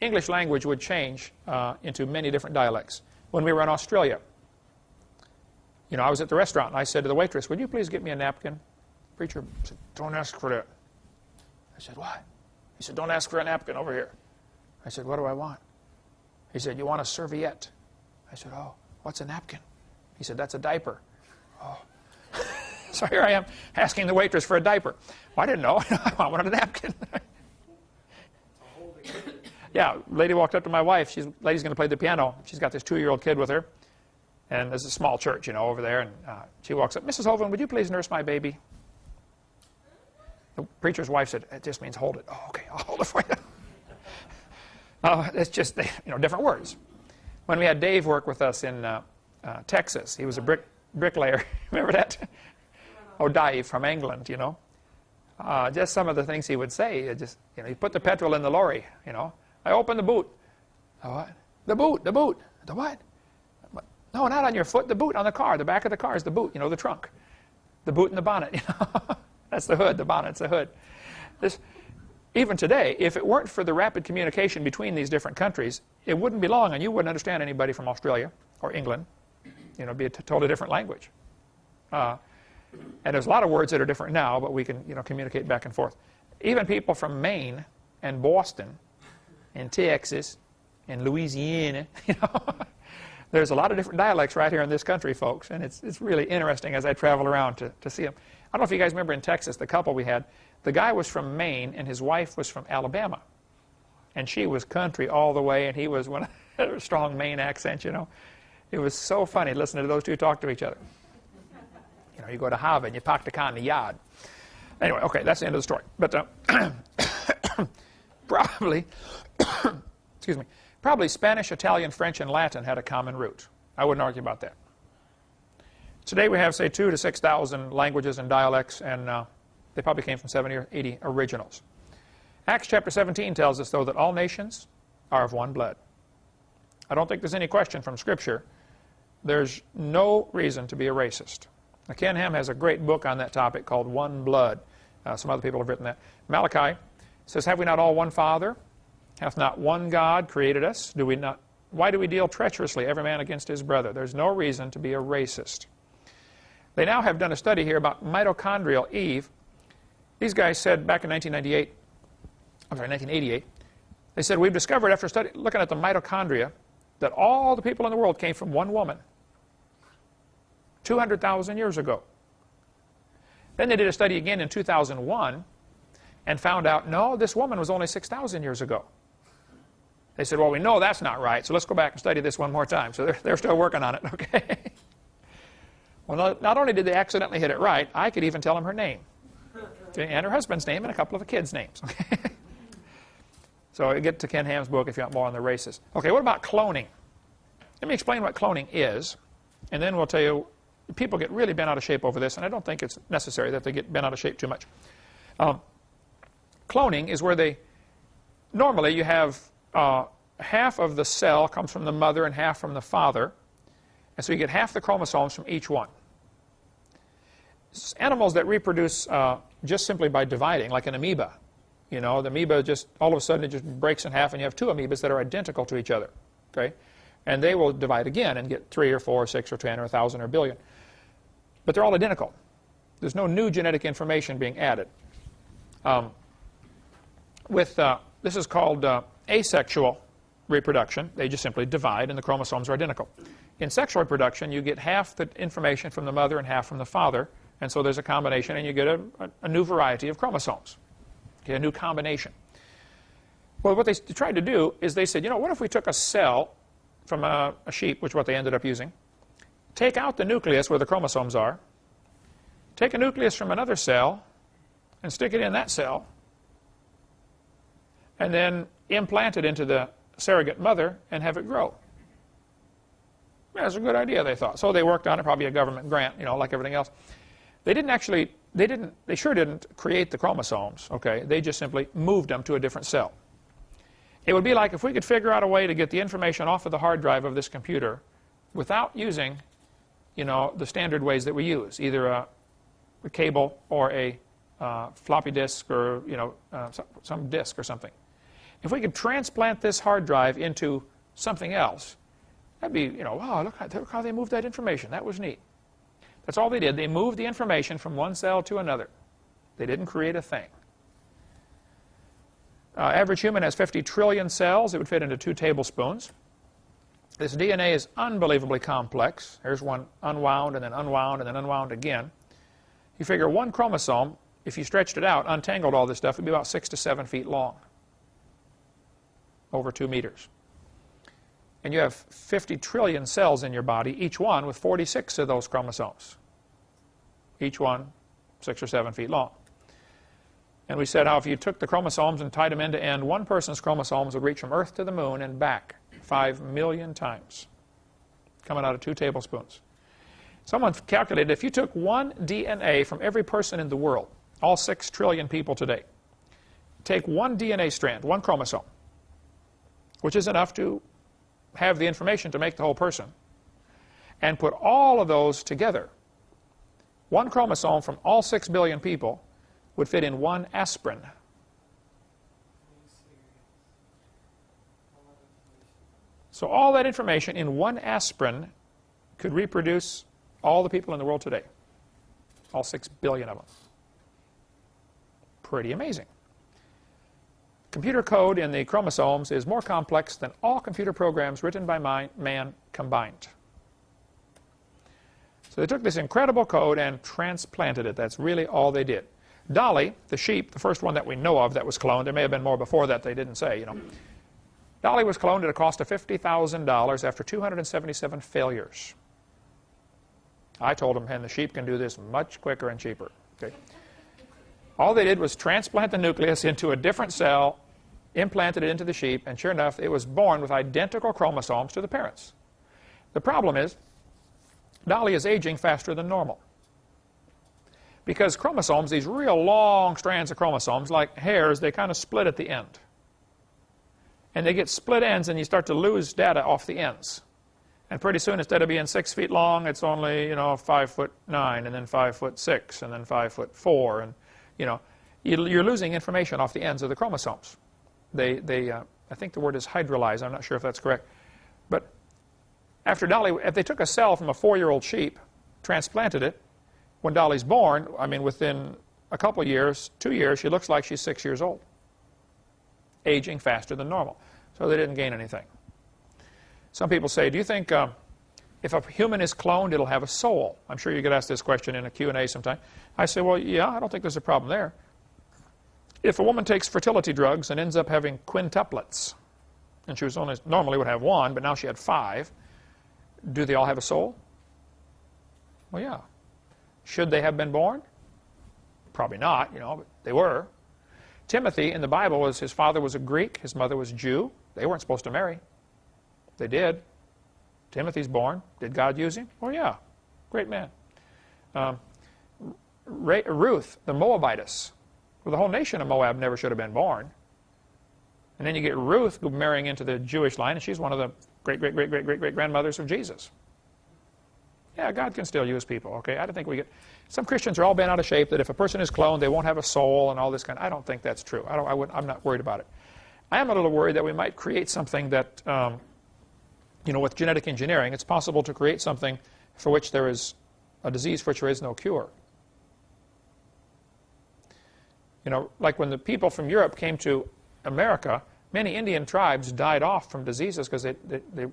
English language would change into many different dialects. When we were in Australia, you know, I was at the restaurant and I said to the waitress, "Would you please get me a napkin?" The preacher said, "Don't ask for that." I said, "What?" He said, "Don't ask for a napkin over here." I said, "What do I want?" He said, "You want a serviette." I said, "Oh, what's a napkin?" He said, "That's a diaper." Oh. So here I am asking the waitress for a diaper. Well, I didn't know. I wanted a napkin. Yeah, lady walked up to my wife. Lady's going to play the piano. She's got this 2-year-old kid with her. And there's a small church, you know, over there. And she walks up, "Mrs. Hovind, would you please nurse my baby?" The preacher's wife said, "It just means hold it." "Oh, okay, I'll hold it for you." It's just, you know, different words. When we had Dave work with us in Texas, he was a bricklayer. Remember that? Oh, Dave from England, you know. Just some of the things he would say. Just, you know, he put the petrol in the lorry, you know. "I opened the boot." "The what?" "The boot, the boot." "The what?" "No, not on your foot. The boot on the car. The back of the car is the boot, you know, the trunk. The boot and the bonnet, you know." That's the hood. The bonnet's the hood. Even today, if it weren't for the rapid communication between these different countries, it wouldn't be long and you wouldn't understand anybody from Australia or England. You know, it'd be a totally different language. And there's a lot of words that are different now, but we can, you know, communicate back and forth. Even people from Maine and Boston and Texas and Louisiana, you know, there's a lot of different dialects right here in this country, folks, and it's really interesting as I travel around to see them. I don't know if you guys remember in Texas, the couple we had, the guy was from Maine and his wife was from Alabama. And she was country all the way, and he was one of a strong Maine accent, you know. It was so funny listening to those two talk to each other. You know, you go to Hovind, you park the car in the yard. Anyway, okay, that's the end of the story. But probably, excuse me, probably Spanish, Italian, French, and Latin had a common root. I wouldn't argue about that. Today we have, say, 2,000 to 6,000 languages and dialects, and they probably came from 70 or 80 originals. Acts chapter 17 tells us, though, that all nations are of one blood. I don't think there's any question from Scripture. There's no reason to be a racist. Now, Ken Ham has a great book on that topic called One Blood. Some other people have written that. Malachi says, "Have we not all one Father? Hath not one God created us? Do we not? Why do we deal treacherously, every man against his brother?" There's no reason to be a racist. They now have done a study here about mitochondrial Eve. These guys said back in 1988, they said, "We've discovered after looking at the mitochondria that all the people in the world came from one woman 200,000 years ago." Then they did a study again in 2001 and found out, no, this woman was only 6,000 years ago. They said, "Well, we know that's not right, so let's go back and study this one more time." So they're still working on it, okay? Well, not only did they accidentally hit it right, I could even tell them her name. Okay, and her husband's name and a couple of the kids' names. Okay? So you get to Ken Ham's book if you want more on the races. Okay, what about cloning? Let me explain what cloning is, and then we'll tell you, people get really bent out of shape over this, and I don't think it's necessary that they get bent out of shape too much. Cloning is where normally you have half of the cell comes from the mother and half from the father, and so you get half the chromosomes from each one. Animals that reproduce just simply by dividing, like an amoeba, you know, the amoeba just, all of a sudden it just breaks in half and you have two amoebas that are identical to each other, okay? And they will divide again and get 3 or 4 or 6 or 10 or 1,000 or a billion. But they're all identical. There's no new genetic information being added. This is called asexual reproduction. They just simply divide and the chromosomes are identical. In sexual reproduction, you get half the information from the mother and half from the father, and so there's a combination and you get a new variety of chromosomes, okay, a new combination. Well, what they tried to do is they said, you know, what if we took a cell from a sheep, which is what they ended up using, take out the nucleus where the chromosomes are, take a nucleus from another cell, and stick it in that cell, and then implant it into the surrogate mother and have it grow. That's a good idea, they thought. So they worked on it, probably a government grant, like everything else. They sure didn't create the chromosomes, okay? They just simply moved them to a different cell. It would be like if we could figure out a way to get the information off of the hard drive of this computer without using, the standard ways that we use, either a cable or a floppy disk or, some disk or something. If we could transplant this hard drive into something else, that'd be, wow, look how they moved that information. That was neat. That's all they did. They moved the information from one cell to another. They didn't create a thing. Average human has 50 trillion cells. It would fit into 2 tablespoons. This DNA is unbelievably complex. Here's one unwound and then unwound and then unwound again. You figure one chromosome, if you stretched it out, untangled all this stuff, it'd be about 6 to 7 feet long, over 2 meters. And you have 50 trillion cells in your body, each one with 46 of those chromosomes. Each one 6 or 7 feet long. And we said how if you took the chromosomes and tied them end to end, one person's chromosomes would reach from Earth to the moon and back 5 million times, coming out of 2 tablespoons. Someone calculated if you took one DNA from every person in the world, all 6 trillion people today, take one DNA strand, one chromosome, which is enough to have the information to make the whole person, and put all of those together, one chromosome from all 6 billion people would fit in 1 aspirin. So all that information in 1 aspirin could reproduce all the people in the world today. All 6 billion of them. Pretty amazing. Computer code in the chromosomes is more complex than all computer programs written by man combined. So they took this incredible code and transplanted it. That's really all they did. Dolly, the sheep, the first one that we know of that was cloned, there may have been more before that they didn't say, Dolly was cloned at a cost of $50,000 after 277 failures. I told them, and the sheep can do this much quicker and cheaper. Okay? All they did was transplant the nucleus into a different cell, implanted it into the sheep, and sure enough, it was born with identical chromosomes to the parents. The problem is, Dolly is aging faster than normal. Because chromosomes, these real long strands of chromosomes, like hairs, they kind of split at the end. And they get split ends, and you start to lose data off the ends. And pretty soon, instead of being 6 feet long, it's only, 5'9", and then 5'6", and then 5'4", and you're losing information off the ends of the chromosomes. I think the word is hydrolyze. I'm not sure if that's correct. But after Dolly, if they took a cell from a 4-year-old sheep, transplanted it, when Dolly's born, within a couple years, 2 years, she looks like she's 6 years old, aging faster than normal. So they didn't gain anything. Some people say, do you think if a human is cloned, it'll have a soul? I'm sure you get asked this question in a Q&A sometime. I say, well, yeah, I don't think there's a problem there. If a woman takes fertility drugs and ends up having quintuplets, and she was normally would have 1, but now she had 5, do they all have a soul? Well, yeah. Should they have been born? Probably not, but they were. Timothy in the Bible, his father was a Greek, his mother was Jew. They weren't supposed to marry. They did. Timothy's born. Did God use him? Oh, yeah. Great man. Ruth, the Moabitess. Well, the whole nation of Moab never should have been born. And then you get Ruth marrying into the Jewish line, and she's one of the great-great-great-great-great-great-grandmothers of Jesus. Yeah, God can still use people, okay? I don't think we get... Some Christians are all bent out of shape that if a person is cloned, they won't have a soul and all this kind of... I don't think that's true. I'm not worried about it. I am a little worried that we might create something that, with genetic engineering, it's possible to create something for which there is a disease for which there is no cure. Like when the people from Europe came to America, many Indian tribes died off from diseases because they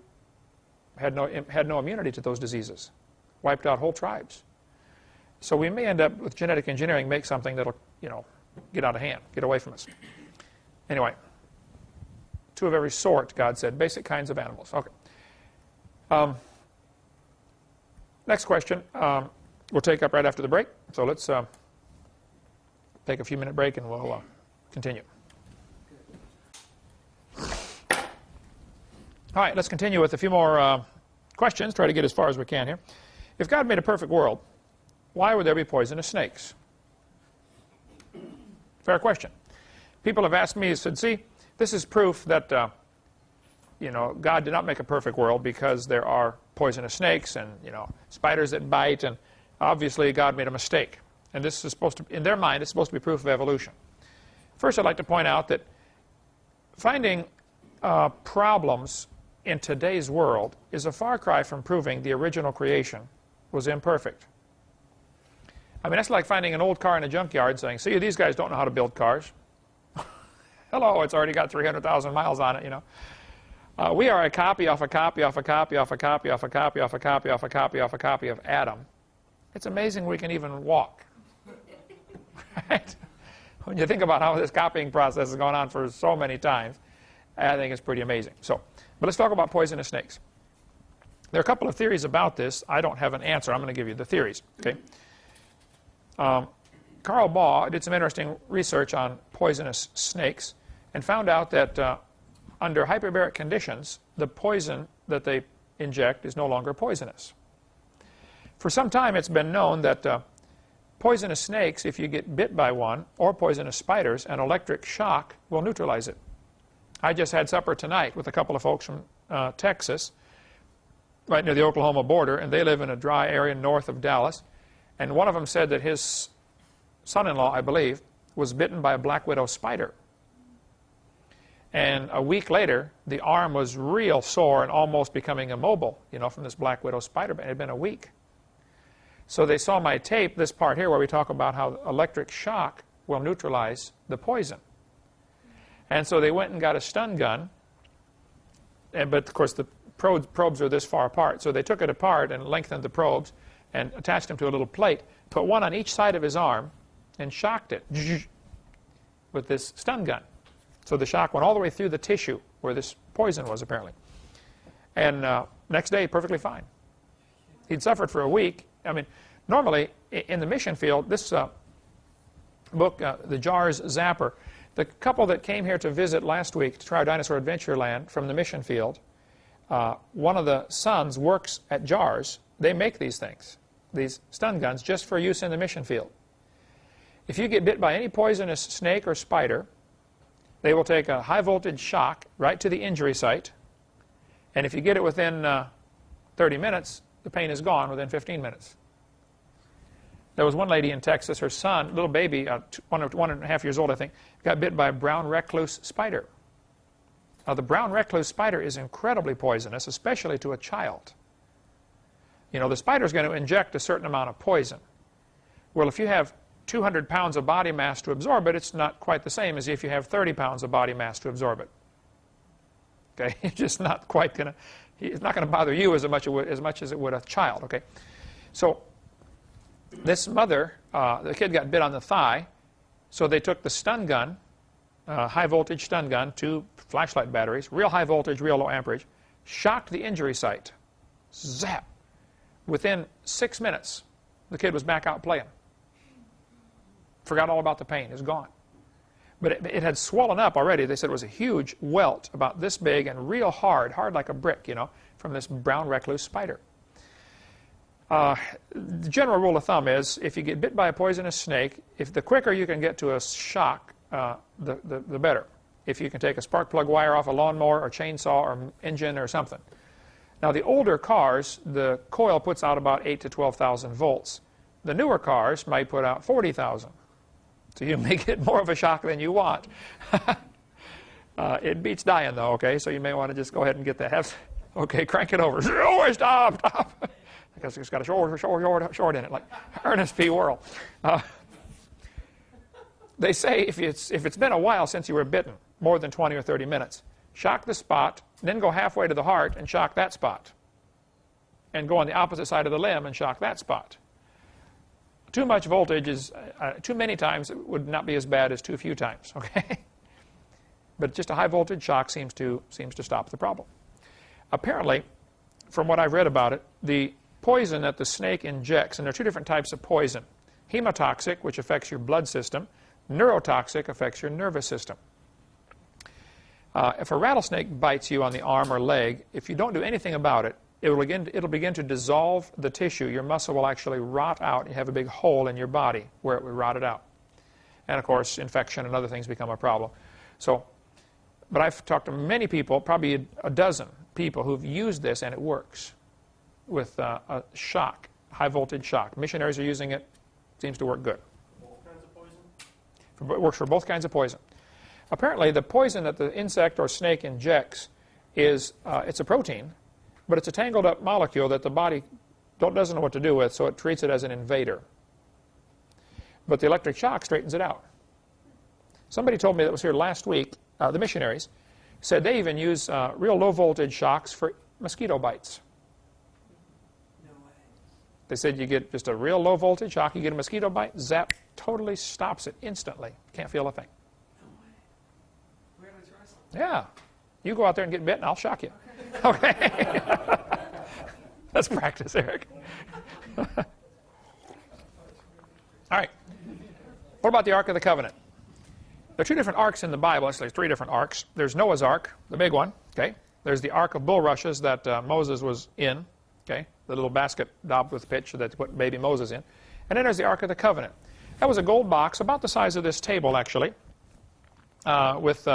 had no immunity to those diseases. Wiped out whole tribes. So we may end up with genetic engineering, make something that'll, get out of hand, get away from us. Anyway, 2 of every sort, God said, basic kinds of animals. Okay. Next question we'll take up right after the break. So let's take a few minute break and we'll continue. All right, let's continue with a few more questions, try to get as far as we can here. If God made a perfect world, why would there be poisonous snakes? Fair question. People have asked me, said, see, this is proof that God did not make a perfect world because there are poisonous snakes and spiders that bite, and obviously God made a mistake. And this is supposed to, in their mind, it's supposed to be proof of evolution. First, I'd like to point out that finding problems in today's world is a far cry from proving the original creation was imperfect. I mean, that's like finding an old car in a junkyard and saying, see, these guys don't know how to build cars. Hello, it's already got 300,000 miles on it, We are a copy off a copy off a copy off a copy off a copy off a copy off a copy off a copy of Adam. It's amazing we can even walk. Right? When you think about how this copying process has gone on for so many times, I think it's pretty amazing. But let's talk about poisonous snakes. There are a couple of theories about this. I don't have an answer. I'm going to give you the theories. Okay. Carl Baugh did some interesting research on poisonous snakes and found out that under hyperbaric conditions, the poison that they inject is no longer poisonous. For some time, it's been known that poisonous snakes, if you get bit by one, or poisonous spiders, an electric shock will neutralize it. I just had supper tonight with a couple of folks from Texas, right near the Oklahoma border, and they live in a dry area north of Dallas. And one of them said that his son-in-law, I believe, was bitten by a black widow spider. And a week later, the arm was real sore and almost becoming immobile, from this black widow spider. But it had been a week. So they saw my tape, this part here, where we talk about how electric shock will neutralize the poison. And so they went and got a stun gun. But, of course, the probes are this far apart. So they took it apart and lengthened the probes and attached them to a little plate, put one on each side of his arm, and shocked it with this stun gun. So the shock went all the way through the tissue where this poison was, apparently. And next day, perfectly fine. He'd suffered for a week. I mean, normally, in the mission field, this book, The Jars Zapper, the couple that came here to visit last week to try our Dinosaur Adventureland from the mission field, one of the sons works at Jars. They make these things, these stun guns, just for use in the mission field. If you get bit by any poisonous snake or spider, they will take a high voltage shock right to the injury site. And if you get it within 30 minutes, the pain is gone within 15 minutes. There was one lady in Texas, her son, little baby, 1.5 years old, I think, got bit by a brown recluse spider. Now, the brown recluse spider is incredibly poisonous, especially to a child. The spider is going to inject a certain amount of poison. Well, if you have 200 pounds of body mass to absorb it, it's not quite the same as if you have 30 pounds of body mass to absorb it. Okay, it's just not quite going to, it's not going to bother you as much as it would a child. Okay, so this mother, the kid got bit on the thigh, so they took the stun gun, high voltage stun gun, 2 flashlight batteries, real high voltage, real low amperage, shocked the injury site. Zap! Within 6 minutes, the kid was back out playing. Forgot all about the pain. It was gone. But it had swollen up already. They said it was a huge welt about this big and real hard like a brick, from this brown recluse spider. The general rule of thumb is if you get bit by a poisonous snake, if the quicker you can get to a shock, the better. If you can take a spark plug wire off a lawnmower or chainsaw or engine or something. Now, the older cars, the coil puts out about 8,000 to 12,000 volts. The newer cars might put out 40,000. So you may get more of a shock than you want. It beats dying, though, okay? So you may want to just go ahead and get that. Okay, crank it over. Oh, stop. Because it's got a short in it, like Ernest P. Worrell. They say if it's been a while since you were bitten, more than 20 or 30 minutes, shock the spot, then go halfway to the heart and shock that spot. And go on the opposite side of the limb and shock that spot. Too much voltage is, too many times it would not be as bad as too few times, okay? But just a high voltage shock seems to stop the problem. Apparently, from what I've read about it, the poison that the snake injects, and there are 2 different types of poison. Hemotoxic, which affects your blood system. Neurotoxic, affects your nervous system. If a rattlesnake bites you on the arm or leg, if you don't do anything about it, it'll begin to dissolve the tissue. Your muscle will actually rot out. You have a big hole in your body where it would rot it out. And of course, infection and other things become a problem. So, but I've talked to many people, probably a dozen people, who've used this, and it works with a shock, high voltage shock. Missionaries are using it. Seems to work good. Both kinds of poison? It works for both kinds of poison. Apparently, the poison that the insect or snake injects is it's a protein, but it's a tangled up molecule that the body doesn't know what to do with, so it treats it as an invader. But the electric shock straightens it out. Somebody told me that was here last week, the missionaries, said they even use real low voltage shocks for mosquito bites. No way. They said you get just a real low voltage shock, you get a mosquito bite, zap, totally stops it instantly. Can't feel a thing. No way. We're going to try something. Yeah. You go out there and get bit and I'll shock you. Okay. Let's practice, Eric. All right. What about the Ark of the Covenant? There are two different arks in the Bible. Actually, there's three different arks. There's Noah's Ark, the big one. Okay. There's the Ark of bulrushes that Moses was in. Okay. The little basket daubed with pitch that they put baby Moses in. And then there's the Ark of the Covenant. That was a gold box about the size of this table, actually, with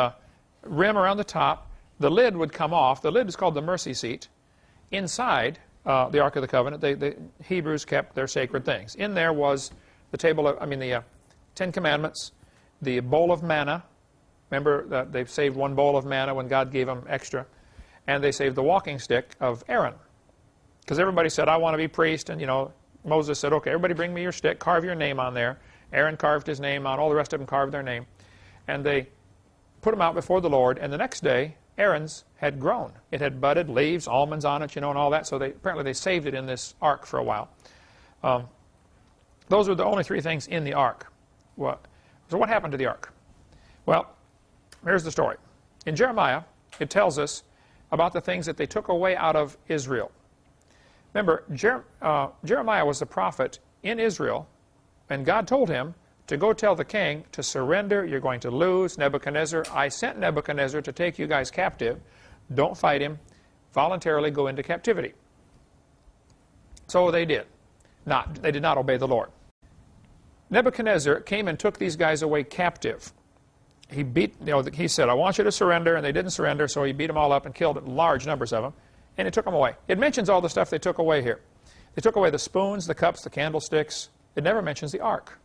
rim around the top. The lid would come off. The lid is called the mercy seat. Inside the Ark of the Covenant, the Hebrews kept their sacred things. In there was the the Ten Commandments, the bowl of manna. Remember that they saved one bowl of manna when God gave them extra. And they saved the walking stick of Aaron. Because everybody said, I want to be priest. And, Moses said, okay, everybody bring me your stick, carve your name on there. Aaron carved his name on, all the rest of them carved their name. And they put them out before the Lord. And the next day, Aaron's had grown. It had budded, leaves, almonds on it, and all that. So apparently they saved it in this ark for a while. Those were the only three things in the ark. So what happened to the ark? Well, here's the story. In Jeremiah, it tells us about the things that they took away out of Israel. Remember, Jeremiah was the prophet in Israel, and God told him to go tell the king to surrender. You're going to lose. Nebuchadnezzar, I sent Nebuchadnezzar to take you guys captive. Don't fight him. Voluntarily go into captivity. So they did. They did not obey the Lord. Nebuchadnezzar came and took these guys away captive. He said, I want you to surrender, and they didn't surrender, so he beat them all up and killed large numbers of them, and he took them away. It mentions all the stuff they took away here. They took away the spoons, the cups, the candlesticks. It never mentions the ark.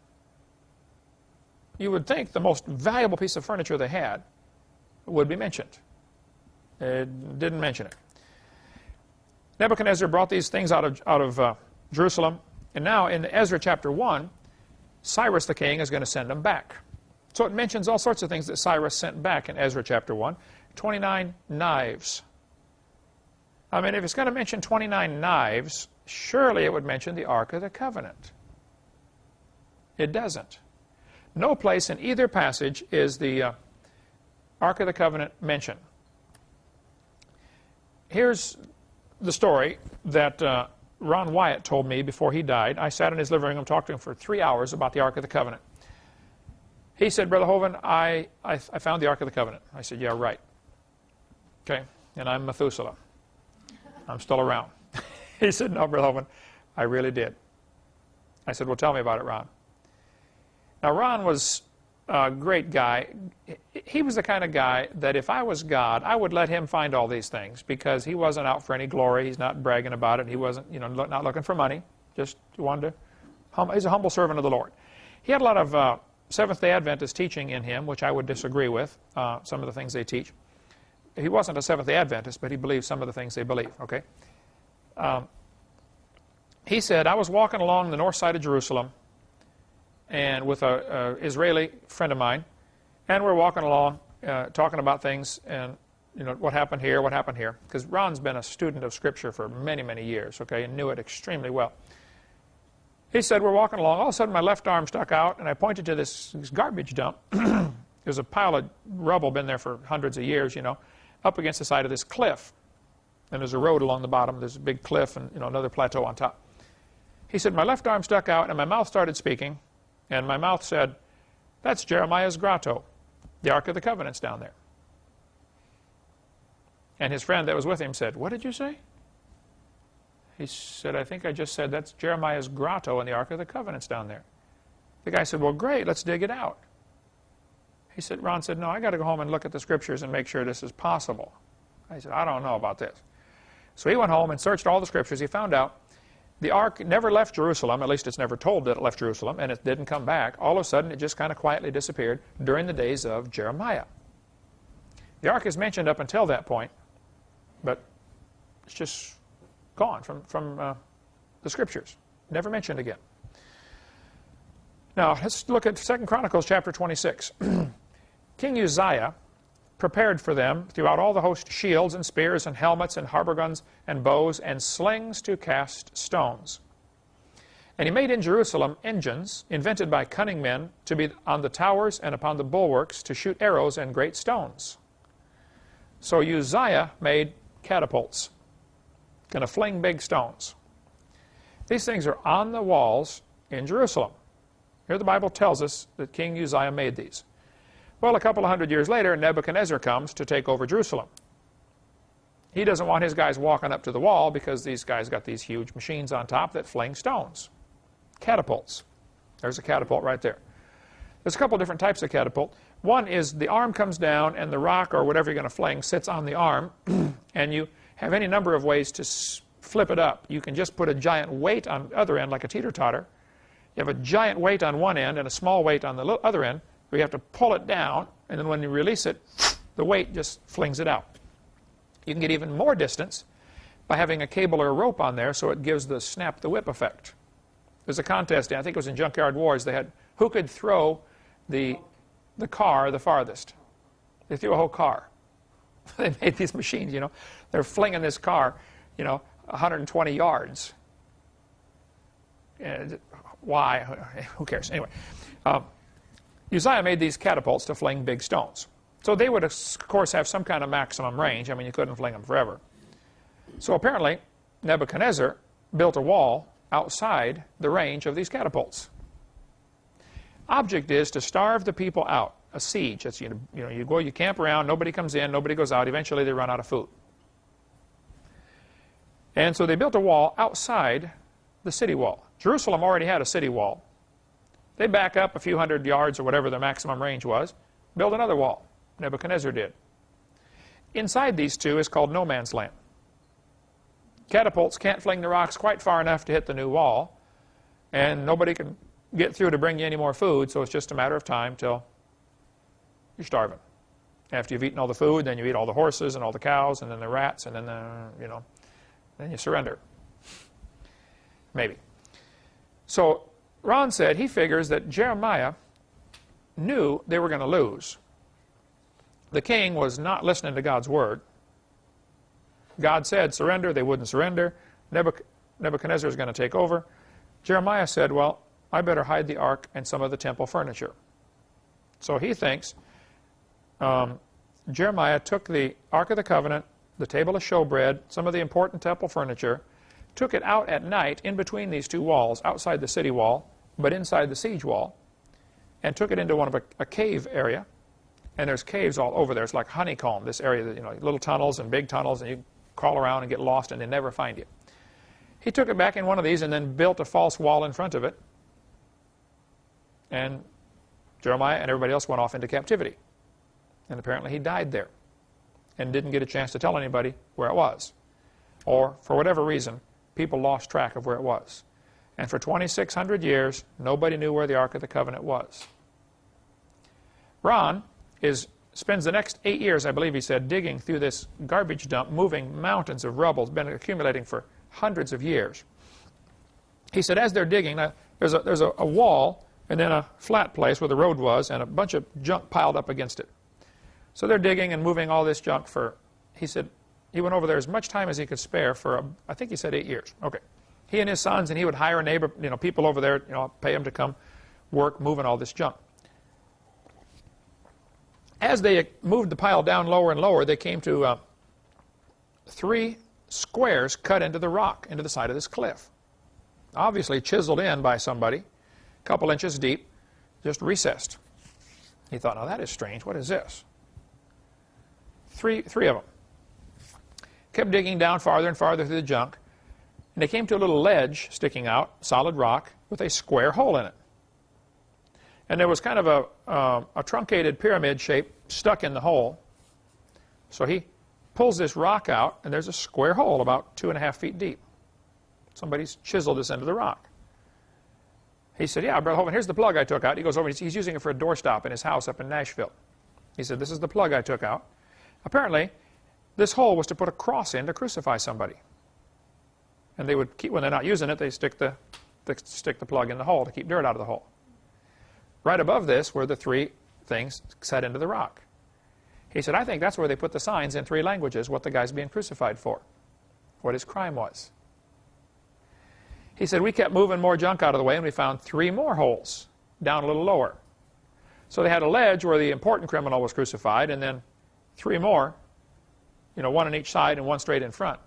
You would think the most valuable piece of furniture they had would be mentioned. It didn't mention it. Nebuchadnezzar brought these things out of Jerusalem, and now in Ezra chapter 1, Cyrus the king is going to send them back. So it mentions all sorts of things that Cyrus sent back in Ezra chapter 1. 29 knives. I mean, if it's going to mention 29 knives, surely it would mention the Ark of the Covenant. It doesn't. No place in either passage is the Ark of the Covenant mentioned. Here's the story that Ron Wyatt told me before he died. I sat in his living room and talked to him for 3 hours about the Ark of the Covenant. He said, Brother Hovind, I found the Ark of the Covenant. I said, yeah, right. Okay, and I'm Methuselah. I'm still around. He said, no, Brother Hovind, I really did. I said, well, tell me about it, Ron. Now, Ron was a great guy. He was the kind of guy that if I was God, I would let him find all these things because he wasn't out for any glory. He's not bragging about it. He wasn't, not looking for money. Just wanted to, he's a humble servant of the Lord. He had a lot of Seventh-day Adventist teaching in him, which I would disagree with, some of the things they teach. He wasn't a Seventh-day Adventist, but he believed some of the things they believe, okay? He said, I was walking along the north side of Jerusalem and with an Israeli friend of mine, and we're walking along talking about things and, what happened here, because Ron's been a student of Scripture for many, many years, okay, and knew it extremely well. He said, we're walking along, all of a sudden my left arm stuck out, and I pointed to this garbage dump. There's a pile of rubble, been there for hundreds of years, up against the side of this cliff. And there's a road along the bottom, there's a big cliff and another plateau on top. He said, my left arm stuck out and my mouth started speaking, and my mouth said, That's Jeremiah's grotto. The Ark of the Covenant's down there. And his friend that was with him said, what did you say? He said, I think I just said that's Jeremiah's grotto and the Ark of the Covenant's down there. The guy said, well, great, let's dig it out. Ron said, no, I got to go home and look at the scriptures and make sure this is possible. I said, I don't know about this. So he went home and searched all the scriptures. He found out the ark never left Jerusalem, at least it's never told that it left Jerusalem, and it didn't come back. All of a sudden, it just kind of quietly disappeared during the days of Jeremiah. The ark is mentioned up until that point, but it's just gone from the scriptures. Never mentioned again. Now, let's look at 2 Chronicles chapter 26. King Uzziah prepared for them throughout all the host shields and spears and helmets and harbor guns and bows and slings to cast stones. And he made in Jerusalem engines invented by cunning men to be on the towers and upon the bulwarks to shoot arrows and great stones. So Uzziah made catapults, going to fling big stones. These things are on the walls in Jerusalem. Here the Bible tells us that King Uzziah made these. Well, a couple of hundred years later, Nebuchadnezzar comes to take over Jerusalem. He doesn't want his guys walking up to the wall because these guys got these huge machines on top that fling stones. Catapults. There's a catapult right there. There's a couple different types of catapult. One is the arm comes down and the rock or whatever you're going to fling sits on the arm, and you have any number of ways to flip it up. You can just put a giant weight on the other end like a teeter-totter. You have a giant weight on one end and a small weight on the other end. We have to pull it down, and then when you release it, the weight just flings it out. You can get even more distance by having a cable or a rope on there so it gives the snap the whip effect. There's a contest, I think it was in Junkyard Wars, they had who could throw the car the farthest. They threw a whole car. They made these machines, you know. They're flinging this car, you know, 120 yards. And why? Who cares? Anyway. Uzziah made these catapults to fling big stones. So they would, of course, have some kind of maximum range. I mean, you couldn't fling them forever. So apparently, Nebuchadnezzar built a wall outside the range of these catapults. Object is to starve the people out. A siege. It's, you go, you camp around, nobody comes in, nobody goes out. Eventually, they run out of food. And so they built a wall outside the city wall. Jerusalem already had a city wall. They back up a few hundred yards or whatever their maximum range was, build another wall. Nebuchadnezzar did. Inside these two is called no man's land. Catapults can't fling the rocks quite far enough to hit the new wall, and nobody can get through to bring you any more food, so it's just a matter of time till you're starving. After you've eaten all the food, then you eat all the horses and all the cows and then the rats, and then then you surrender. Maybe. So Ron said he figures that Jeremiah knew they were going to lose. The king was not listening to God's word. God said surrender, they wouldn't surrender. Nebuchadnezzar is going to take over. Jeremiah said, well, I better hide the ark and some of the temple furniture. So he thinks Jeremiah took the Ark of the Covenant, the table of showbread, some of the important temple furniture, took it out at night in between these two walls, outside the city wall, but inside the siege wall, and took it into one of a cave area. And there's caves all over there. It's like honeycomb, this area, little tunnels and big tunnels, and you crawl around and get lost and they never find you. He took it back in one of these and then built a false wall in front of it. And Jeremiah and everybody else went off into captivity. And apparently he died there and didn't get a chance to tell anybody where it was. Or, for whatever reason, people lost track of where it was. And for 2,600 years, nobody knew where the Ark of the Covenant was. Ron spends the next 8 years, I believe he said, digging through this garbage dump, moving mountains of rubble. It's been accumulating for hundreds of years. He said, as they're digging, there's a wall and then a flat place where the road was and a bunch of junk piled up against it. So they're digging and moving all this junk for, he said, he went over there as much time as he could spare for, I think he said 8 years. Okay. He and his sons, and he would hire neighbor, people over there, pay them to come work moving all this junk. As they moved the pile down lower and lower, they came to 3 squares cut into the rock, into the side of this cliff. Obviously chiseled in by somebody, a couple inches deep, just recessed. He thought, now that is strange. What is this? Three of them. Kept digging down farther and farther through the junk, and they came to a little ledge sticking out, solid rock, with a square hole in it. And there was kind of a truncated pyramid shape stuck in the hole. So he pulls this rock out, and there's a square hole about 2.5 feet deep. Somebody's chiseled this into the rock. He said, yeah, Brother Hovind, here's the plug I took out. He goes over, he's using it for a doorstop in his house up in Nashville. He said, this is the plug I took out. Apparently, this hole was to put a cross in to crucify somebody. And they would keep, when they're not using it, they stick the plug in the hole to keep dirt out of the hole. Right above this were the 3 things set into the rock. He said, I think that's where they put the signs in 3 languages, what the guy's being crucified for, what his crime was. He said, we kept moving more junk out of the way, and we found 3 more holes down a little lower. So they had a ledge where the important criminal was crucified, and then 3 more, you know, 1 on each side and 1 straight in front.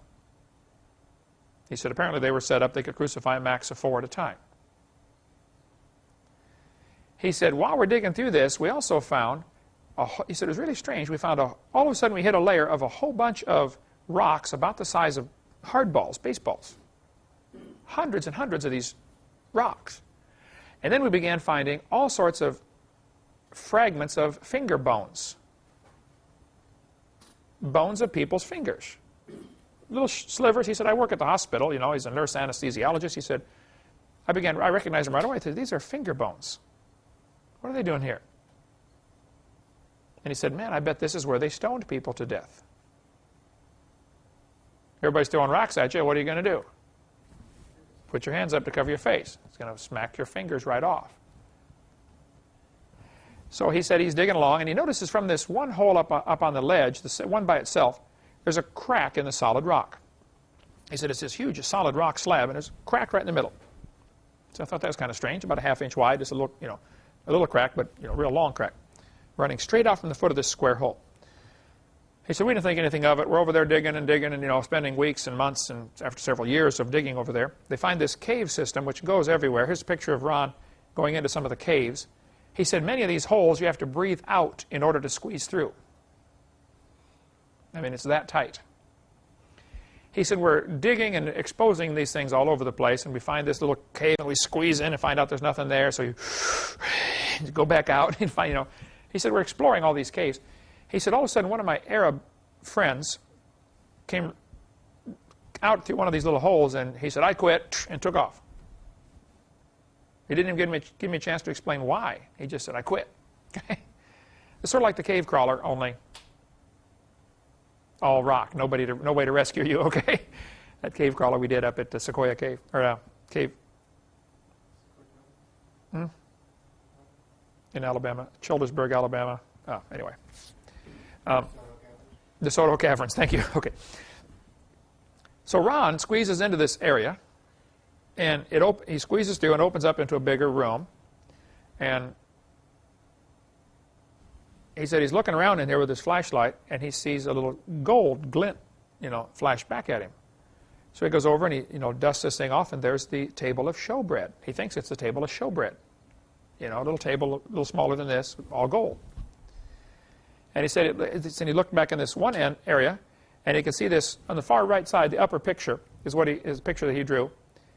He said, apparently they were set up, they could crucify a max of 4 at a time. He said, while we're digging through this, we also found, he said, it was really strange, we found, all of a sudden we hit a layer of a whole bunch of rocks about the size of hardballs, baseballs. Hundreds and hundreds of these rocks. And then we began finding all sorts of fragments of finger bones. Bones of people's fingers. Little slivers. He said, I work at the hospital. You know, he's a nurse anesthesiologist. He said, I recognized them right away. I said, these are finger bones. What are they doing here? And he said, man, I bet this is where they stoned people to death. Everybody's throwing rocks at you. What are you going to do? Put your hands up to cover your face. It's going to smack your fingers right off. So he said he's digging along, and he notices from this one hole up on the ledge, the one by itself, there's a crack in the solid rock. He said it's this huge solid rock slab, and there's a crack right in the middle. So I thought that was kind of strange, about a ½ inch wide, just a little, you know, a little crack, but you know, real long crack, running straight out from the foot of this square hole. He said, we didn't think anything of it. We're over there digging and digging and, you know, spending weeks and months, and after several years of digging over there, they find this cave system which goes everywhere. Here's a picture of Ron going into some of the caves. He said, many of these holes you have to breathe out in order to squeeze through. I mean, it's that tight. He said, we're digging and exposing these things all over the place, and we find this little cave, and we squeeze in and find out there's nothing there, so you go back out and find, you know. He said, we're exploring all these caves. He said, all of a sudden, one of my Arab friends came out through one of these little holes, and he said, I quit, and took off. He didn't even give me a chance to explain why. He just said, I quit. It's sort of like the cave crawler, only all rock. No way to rescue you, okay? That cave crawler we did up at the Sequoia Cave, or Cave in Alabama, Childersburg, Alabama. Oh, anyway. The Soto Caverns, thank you. Okay. So Ron squeezes into this area, and he squeezes through and opens up into a bigger room. And he said he's looking around in here with his flashlight, and he sees a little gold glint, you know, flash back at him. So he goes over and he, you know, dusts this thing off, and there's the table of showbread. He thinks it's the table of showbread. You know, a little table, a little smaller than this, all gold. And he said, and he looked back in this one end area, and he could see this on the far right side. The upper picture is his picture that he drew.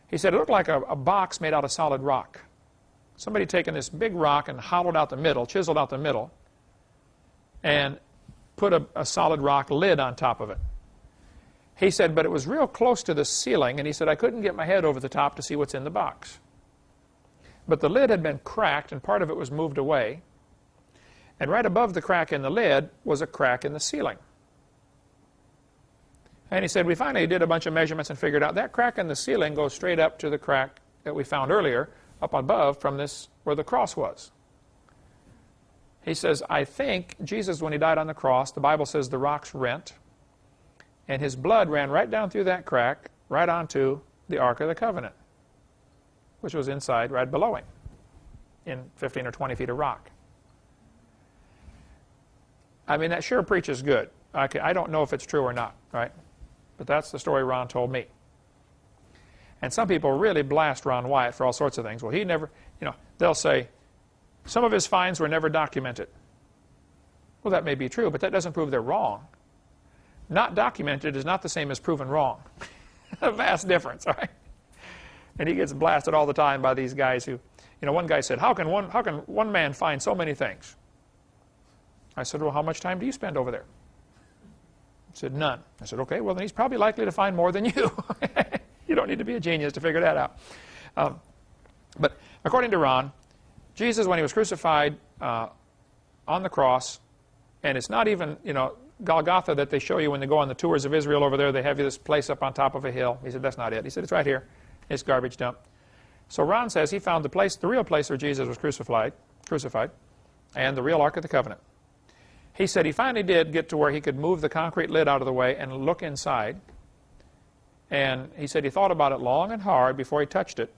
He said it looked like a box made out of solid rock. Somebody taken this big rock and hollowed out the middle, chiseled out the middle, and put a solid rock lid on top of it. He said, but it was real close to the ceiling, and he said, I couldn't get my head over the top to see what's in the box. But the lid had been cracked, and part of it was moved away. And right above the crack in the lid was a crack in the ceiling. And he said, we finally did a bunch of measurements and figured out that crack in the ceiling goes straight up to the crack that we found earlier up above from this where the cross was. He says, I think Jesus, when he died on the cross, the Bible says the rocks rent, and his blood ran right down through that crack, right onto the Ark of the Covenant, which was inside, right below him, in 15 or 20 feet of rock. I mean, that sure preaches good. I don't know if it's true or not, right? But that's the story Ron told me. And some people really blast Ron Wyatt for all sorts of things. Well, he never, you know, they'll say, some of his finds were never documented. Well, that may be true, but that doesn't prove they're wrong. Not documented is not the same as proven wrong. A vast difference, all right? And he gets blasted all the time by these guys who, one guy said, how can one man find so many things? I said, well, how much time do you spend over there? He said, none. I said, okay, well, then he's probably likely to find more than you. You don't need to be a genius to figure that out. But according to Ron, Jesus, when he was crucified on the cross, and it's not even, Golgotha that they show you when they go on the tours of Israel over there, they have this place up on top of a hill. He said, that's not it. He said, it's right here. It's garbage dump. So Ron says he found the real place where Jesus was crucified, and the real Ark of the Covenant. He said he finally did get to where he could move the concrete lid out of the way and look inside. And he said he thought about it long and hard before he touched it.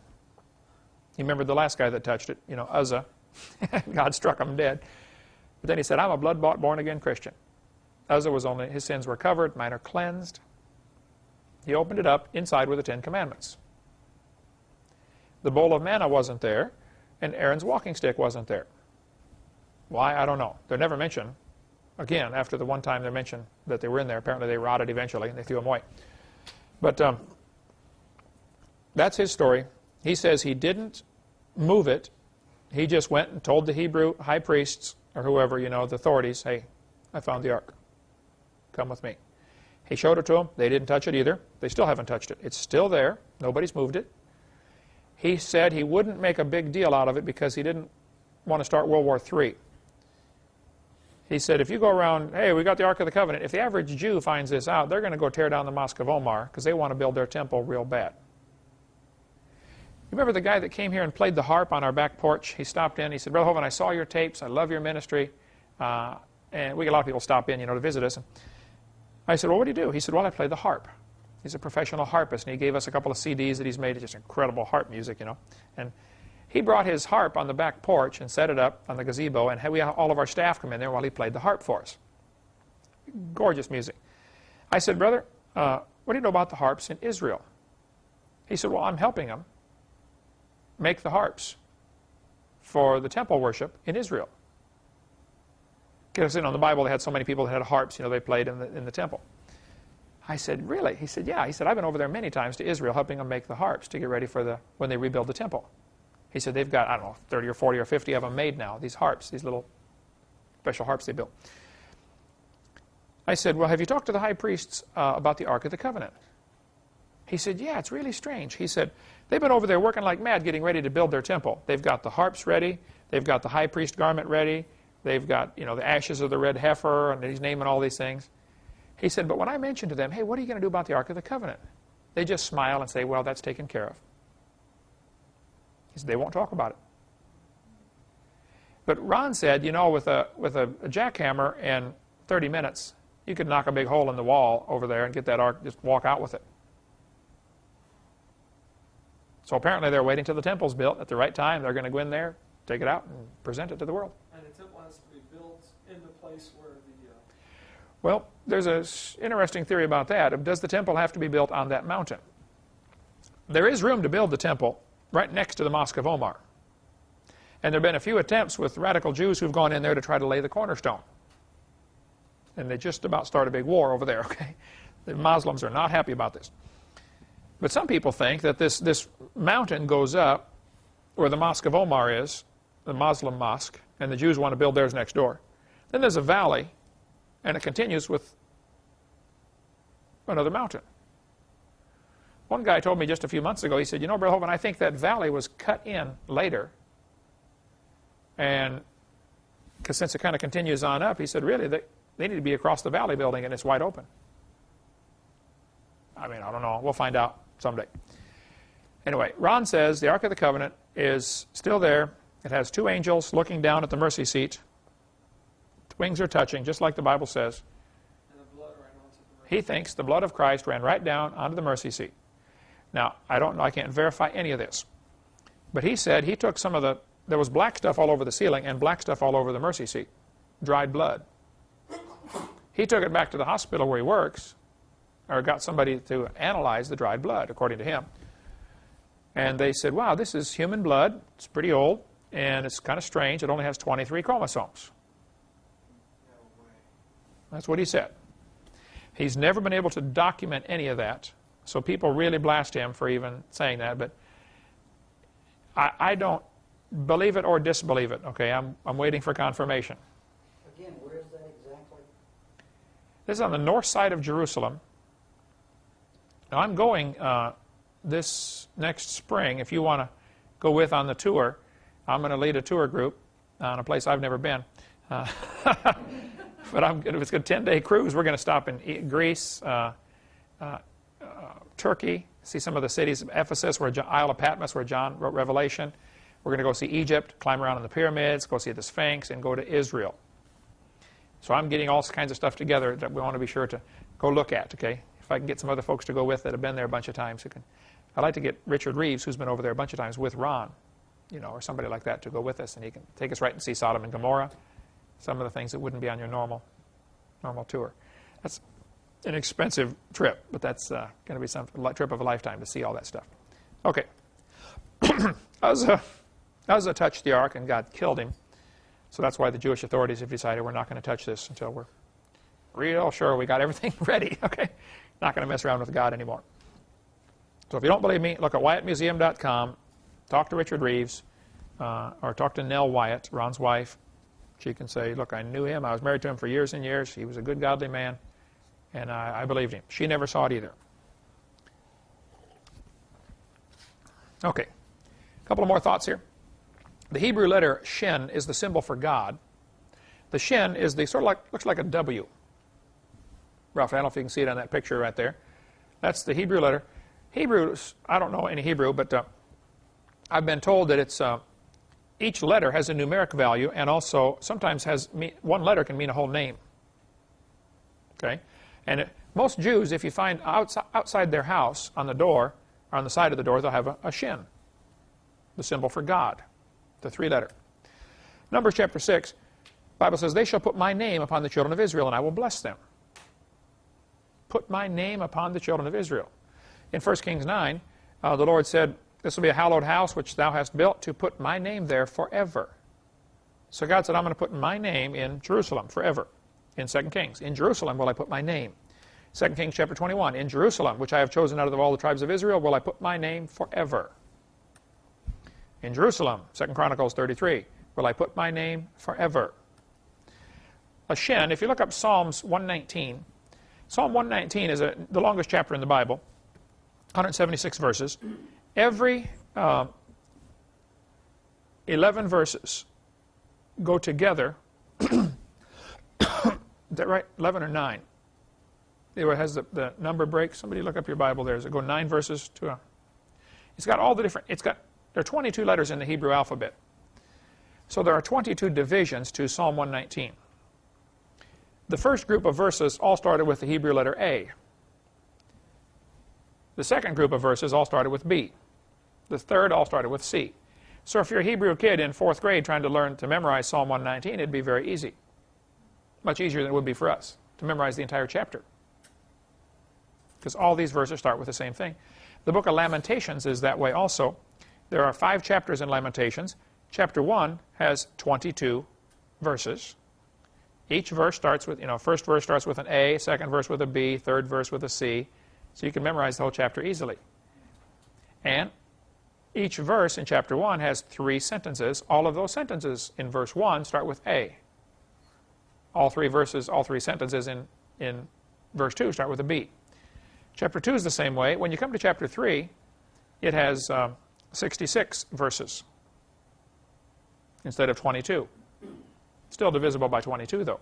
He remembered the last guy that touched it, Uzzah. God struck him dead. But then he said, I'm a blood-bought, born-again Christian. Uzzah was only, his sins were covered, mine are cleansed. He opened it up. Inside were the 10 Commandments. The bowl of manna wasn't there, and Aaron's walking stick wasn't there. Why? I don't know. They're never mentioned. Again, after the one time they're mentioned that they were in there, apparently they rotted eventually, and they threw them away. But that's his story. He says he didn't move it. He just went and told the Hebrew high priests, or whoever, the authorities, hey, I found the ark. Come with me. He showed it to them. They didn't touch it either. They still haven't touched it. It's still there. Nobody's moved it. He said he wouldn't make a big deal out of it because he didn't want to start World War III. He said, if you go around, hey, we got the Ark of the Covenant, if the average Jew finds this out, they're going to go tear down the Mosque of Omar because they want to build their temple real bad. You remember the guy that came here and played the harp on our back porch? He stopped in. He said, Brother Hovind, I saw your tapes. I love your ministry. And we get a lot of people stop in, to visit us. And I said, well, what do you do? He said, well, I play the harp. He's a professional harpist, and he gave us a couple of CDs that he's made. It's just incredible harp music, And he brought his harp on the back porch and set it up on the gazebo, and we had all of our staff come in there while he played the harp for us. Gorgeous music. I said, brother, what do you know about the harps in Israel? He said, well, I'm helping them make the harps for the temple worship in Israel. Because, in the Bible, they had so many people that had harps, they played in the temple. I said, really? He said, yeah. He said, I've been over there many times to Israel helping them make the harps to get ready for when they rebuild the temple. He said, they've got, 30 or 40 or 50 of them made now, these harps, these little special harps they built. I said, well, have you talked to the high priests about the Ark of the Covenant? He said, yeah, it's really strange. He said, they've been over there working like mad getting ready to build their temple. They've got the harps ready. They've got the high priest garment ready. They've got, the ashes of the red heifer, and he's naming all these things. He said, but when I mentioned to them, hey, what are you going to do about the Ark of the Covenant? They just smile and say, well, that's taken care of. He said, they won't talk about it. But Ron said, with a jackhammer in 30 minutes, you could knock a big hole in the wall over there and get that ark, just walk out with it. So apparently they're waiting till the temple's built. At the right time, they're going to go in there, take it out, and present it to the world. And the temple has to be built in the place where the... Well, there's an interesting theory about that. Does the temple have to be built on that mountain? There is room to build the temple right next to the Mosque of Omar. And there have been a few attempts with radical Jews who've gone in there to try to lay the cornerstone. And they just about start a big war over there, okay? The Muslims are not happy about this. But some people think that this mountain goes up where the Mosque of Omar is, the Muslim mosque, and the Jews want to build theirs next door. Then there's a valley, and it continues with another mountain. One guy told me just a few months ago, he said, Brother Hovind, I think that valley was cut in later. And because since it kind of continues on up, he said, really, they need to be across the valley building, and it's wide open. I don't know. We'll find out someday. Anyway, Ron says the Ark of the Covenant is still there. It has 2 angels looking down at the mercy seat. The wings are touching, just like the Bible says. And the blood ran onto the mercy. He thinks the blood of Christ ran right down onto the mercy seat. Now, I don't know. I can't verify any of this. But he said he took some of there was black stuff all over the ceiling and black stuff all over the mercy seat. Dried blood. He took it back to the hospital where he works, or got somebody to analyze the dried blood, according to him. And they said, wow, this is human blood. It's pretty old, and it's kind of strange. It only has 23 chromosomes. Yeah, That's what he said. He's never been able to document any of that, so people really blast him for even saying that, but I don't believe it or disbelieve it. Okay, I'm waiting for confirmation. Again, where is that exactly? This is on the north side of Jerusalem. Now I'm going this next spring. If you want to go with on the tour, I'm going to lead a tour group on a place I've never been. But it's a 10-day cruise. We're going to stop in Greece, Turkey, see some of the cities of Ephesus, Isle of Patmos, where John wrote Revelation. We're going to go see Egypt, climb around in the pyramids, go see the Sphinx, and go to Israel. So I'm getting all kinds of stuff together that we want to be sure to go look at, okay? If I can get some other folks to go with that have been there a bunch of times. I'd like to get Richard Reeves, who's been over there a bunch of times, with Ron, or somebody like that to go with us, and he can take us right and see Sodom and Gomorrah, some of the things that wouldn't be on your normal tour. That's an expensive trip, but that's going to be some trip of a lifetime to see all that stuff. Okay. Uzzah touched the ark, and God killed him. So that's why the Jewish authorities have decided we're not going to touch this until we're real sure we got everything ready. Okay, not going to mess around with God anymore. So if you don't believe me, look at WyattMuseum.com, talk to Richard Reeves, or talk to Nell Wyatt, Ron's wife. She can say, look, I knew him. I was married to him for years and years. He was a good, godly man, and I believed him. She never saw it either. Okay, a couple of more thoughts here. The Hebrew letter Shin is the symbol for God. The Shin is the sort of looks like a W. Roughly, I don't know if you can see it on that picture right there. That's the Hebrew letter. Hebrews, I don't know any Hebrew, but I've been told that it's each letter has a numeric value, and also sometimes one letter can mean a whole name. Okay, and most Jews, if you find outside their house on the door, or on the side of the door, they'll have a Shin, the symbol for God. The 3-letter. Numbers chapter 6, the Bible says, they shall put my name upon the children of Israel, and I will bless them. Put my name upon the children of Israel. In 1 Kings 9, the Lord said, this will be a hallowed house which thou hast built to put my name there forever. So God said, I'm going to put my name in Jerusalem forever. In 2 Kings, in Jerusalem will I put my name. 2 Kings chapter 21, in Jerusalem, which I have chosen out of all the tribes of Israel, will I put my name forever. In Jerusalem, 2 Chronicles 33, will I put my name forever. A Shin, if you look up Psalms 119, Psalm 119 is the longest chapter in the Bible, 176 verses. Every 11 verses go together. Is that right? 11 or 9? It has the number break. Somebody look up your Bible there. Does it go 9 verses to a... It's got all the different... There are 22 letters in the Hebrew alphabet. So there are 22 divisions to Psalm 119. The first group of verses all started with the Hebrew letter A. The second group of verses all started with B. The third all started with C. So if you're a Hebrew kid in 4th grade trying to learn to memorize Psalm 119, it'd be very easy. Much easier than it would be for us to memorize the entire chapter. Because all these verses start with the same thing. The book of Lamentations is that way also. There are 5 chapters in Lamentations. Chapter 1 has 22 verses. Each verse starts with, first verse starts with an A, second verse with a B, third verse with a C. So you can memorize the whole chapter easily. And each verse in chapter 1 has 3 sentences. All of those sentences in verse 1 start with A. All 3 sentences in verse 2 start with a B. Chapter 2 is the same way. When you come to chapter 3, it has 66 verses instead of 22. Still divisible by 22, though.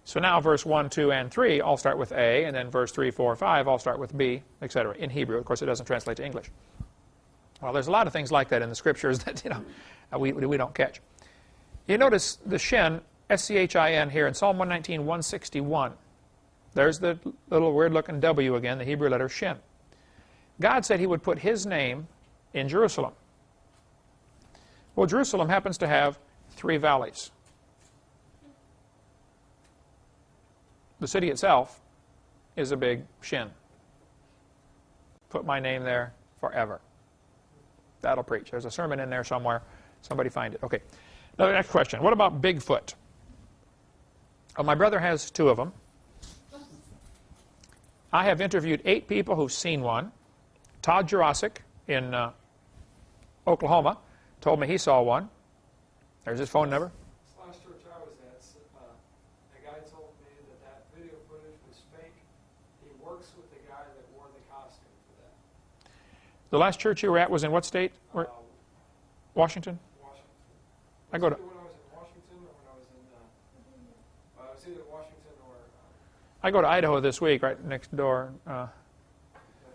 So now verse 1, 2, and 3 all start with A, and then verse 3, 4, 5 all start with B, etc. in Hebrew. Of course, it doesn't translate to English. Well, there's a lot of things like that in the Scriptures that we don't catch. You notice the Shin, S-C-H-I-N, here in Psalm 119, 161. There's the little weird-looking W again, the Hebrew letter Shin. God said He would put His name in Jerusalem. Well, Jerusalem happens to have 3 valleys. The city itself is a big Shin. Put my name there forever. That'll preach. There's a sermon in there somewhere. Somebody find it. Okay. Now, the next question. What about Bigfoot? Well, my brother has 2 of them. I have interviewed 8 people who've seen one. Todd Jurasic in Oklahoma told me he saw one. There's his phone number. This last church I was at, a guy told me that that video footage was fake. He works with the guy that wore the costume for that. The last church you were at was in what state? Washington? Washington. I go to. When I was in Washington or when I was in, I was either Washington or, I go to Idaho this week, right next door. I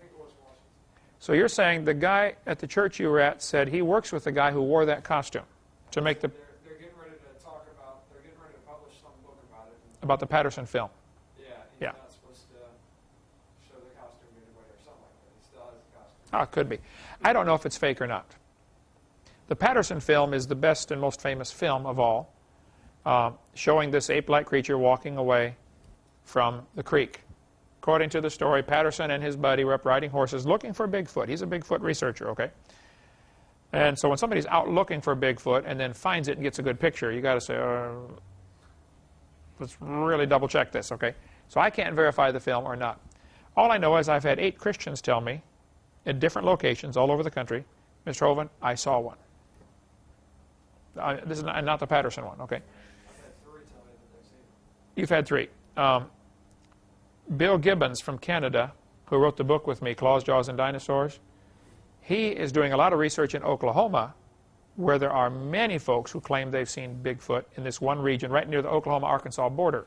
think it was Washington. So you're saying the guy at the church you were at said he works with the guy who wore that costume to make the They're getting ready to talk about, they're getting ready to publish some book about it. about the Patterson film. Yeah, he's Yeah. not supposed to show the costume to anybody or something like that. He still has the costume. Ah, it could be. I don't know if it's fake or not. The Patterson film is the best and most famous film of all, showing this ape-like creature walking away from the creek. According to the story, Patterson and his buddy were up riding horses looking for Bigfoot. He's a Bigfoot researcher, okay? And so when somebody's out looking for Bigfoot and then finds it and gets a good picture, you got to say, let's really double check this, okay? So I can't verify the film or not. All I know is I've had 8 Christians tell me at different locations all over the country, Mr. Hovind, I saw one. This is not the Patterson one, okay? I've had 3 tell me that they've seen it. You've had 3. Bill Gibbons from Canada, who wrote the book with me, Claws, Jaws, and Dinosaurs, he is doing a lot of research in Oklahoma where there are many folks who claim they've seen Bigfoot in this one region right near the Oklahoma-Arkansas border.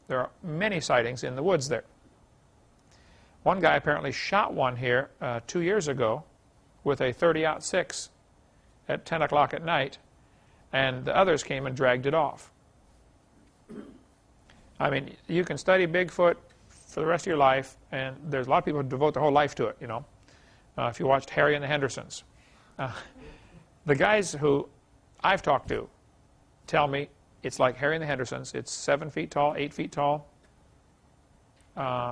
There are many sightings in the woods there. One guy apparently shot one here 2 years ago with a .30-06 at 10 o'clock at night, and the others came and dragged it off. I mean, you can study Bigfoot for the rest of your life, and there's a lot of people who devote their whole life to it, you know. If you watched Harry and the Hendersons. The guys who I've talked to tell me it's like Harry and the Hendersons. It's 7 feet tall, 8 feet tall,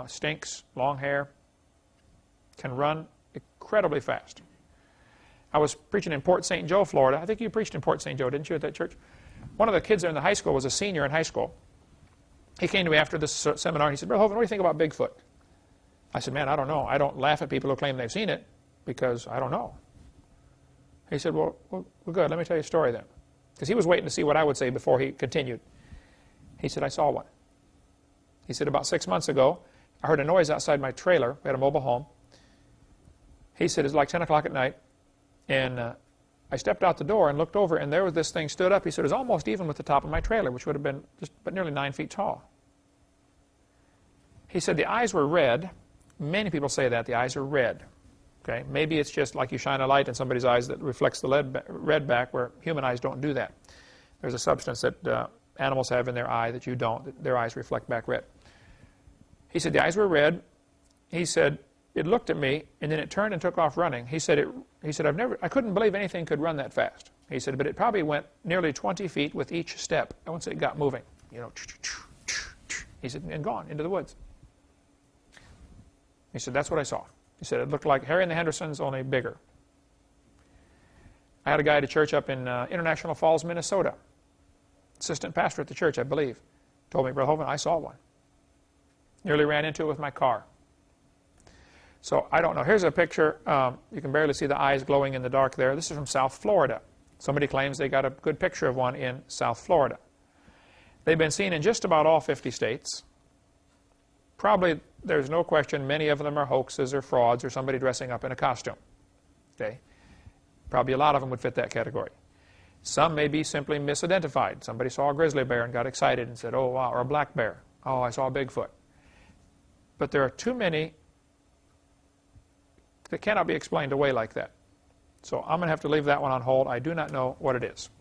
stinks, long hair, can run incredibly fast. I was preaching in Port St. Joe, Florida. I think you preached in Port St. Joe, didn't you, at that church? One of the kids there in the high school was a senior in high school. He came to me after this seminar, and he said, Brother Hovind, what do you think about Bigfoot? I said, man, I don't know. I don't laugh at people who claim they've seen it because I don't know. He said, well, good. Let me tell you a story then. Because he was waiting to see what I would say before he continued. He said, I saw one. He said, about 6 months ago, I heard a noise outside my trailer. We had a mobile home. He said, it's like 10 o'clock at night. And I stepped out the door and looked over, and there was this thing stood up. He said, it was almost even with the top of my trailer, which would have been just but nearly 9 feet tall. He said the eyes were red. Many people say that. The eyes are red. Okay? Maybe it's just like you shine a light in somebody's eyes that reflects the red back, where human eyes don't do that. There's a substance that animals have in their eye that you don't. Their eyes reflect back red. He said the eyes were red. He said it looked at me, and then it turned and took off running. He said I couldn't believe anything could run that fast. He said, but it probably went nearly 20 feet with each step once it got moving. You know, he said, and gone into the woods. He said, that's what I saw. He said, it looked like Harry and the Hendersons, only bigger. I had a guy at a church up in International Falls, Minnesota. Assistant pastor at the church, I believe. Told me, Brother Hovind, I saw one. Nearly ran into it with my car. So I don't know. Here's a picture. You can barely see the eyes glowing in the dark there. This is from South Florida. Somebody claims they got a good picture of one in South Florida. They've been seen in just about all 50 states. Probably, there's no question, many of them are hoaxes or frauds or somebody dressing up in a costume. Okay? Probably a lot of them would fit that category. Some may be simply misidentified. Somebody saw a grizzly bear and got excited and said, oh, wow, or a black bear. Oh, I saw a Bigfoot. But there are too many that cannot be explained away like that. So I'm going to have to leave that one on hold. I do not know what it is.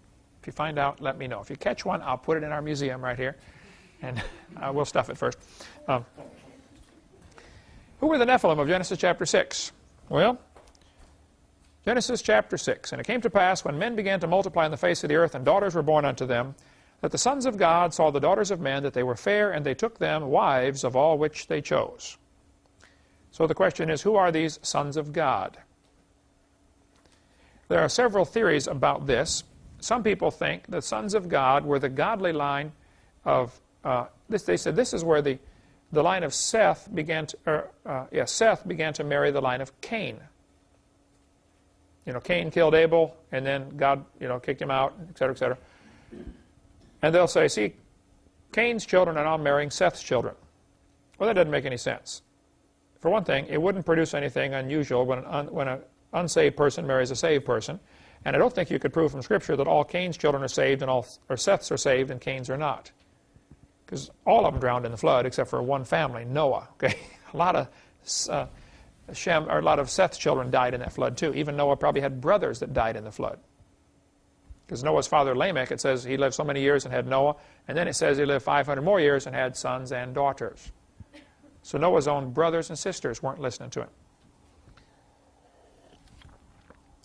If you find out, let me know. If you catch one, I'll put it in our museum right here, and we'll stuff it first. Who were the Nephilim of Genesis chapter 6? Well, Genesis chapter 6. And it came to pass, when men began to multiply on the face of the earth, and daughters were born unto them, that the sons of God saw the daughters of men, that they were fair, and they took them wives of all which they chose. So the question is, who are these sons of God? There are several theories about this. Some people think the sons of God were the godly line of, they said this is where the the line of Seth began to marry the line of Cain. Cain killed Abel, and then God, kicked him out, etc., etc. And they'll say, see, Cain's children are now marrying Seth's children. Well, that doesn't make any sense. For one thing, it wouldn't produce anything unusual when an unsaved person marries a saved person. And I don't think you could prove from Scripture that all Cain's children are saved and all Seth's are saved and Cain's are not. Because all of them drowned in the flood except for one family, Noah. Okay, a lot of Seth's children died in that flood too. Even Noah probably had brothers that died in the flood. Because Noah's father Lamech, it says he lived so many years and had Noah, and then it says he lived 500 more years and had sons and daughters. So Noah's own brothers and sisters weren't listening to him.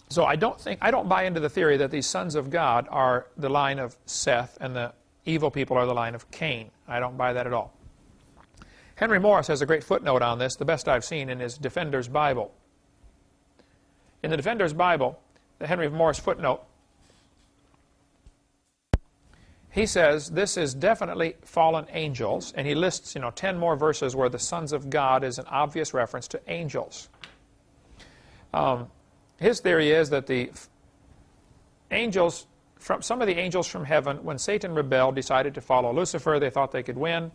So I don't buy into the theory that these sons of God are the line of Seth and the evil people are the line of Cain. I don't buy that at all. Henry Morris has a great footnote on this, the best I've seen in his Defender's Bible. In the Defender's Bible, the Henry Morris footnote, he says this is definitely fallen angels, and he lists 10 more verses where the sons of God is an obvious reference to angels. His theory is that the angels, some of the angels from heaven, when Satan rebelled, decided to follow Lucifer. They thought they could win.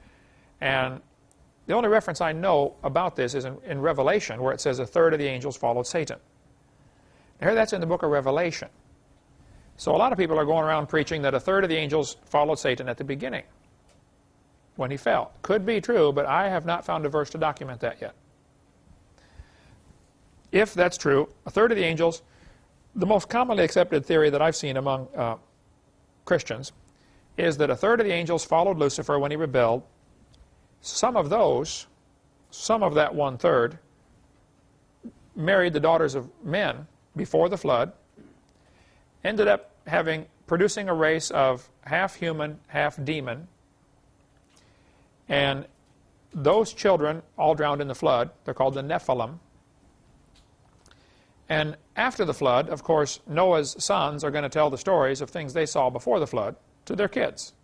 And the only reference I know about this is in Revelation, where it says a third of the angels followed Satan. Now, that's in the book of Revelation. So a lot of people are going around preaching that a third of the angels followed Satan at the beginning, when he fell. Could be true, but I have not found a verse to document that yet. If that's true, a third of the angels, the most commonly accepted theory that I've seen among Christians is that a third of the angels followed Lucifer when he rebelled. Some of that one-third, married the daughters of men before the flood, ended up producing a race of half human, half demon, and those children all drowned in the flood. They're called the Nephilim. And after the flood, of course, Noah's sons are going to tell the stories of things they saw before the flood to their kids.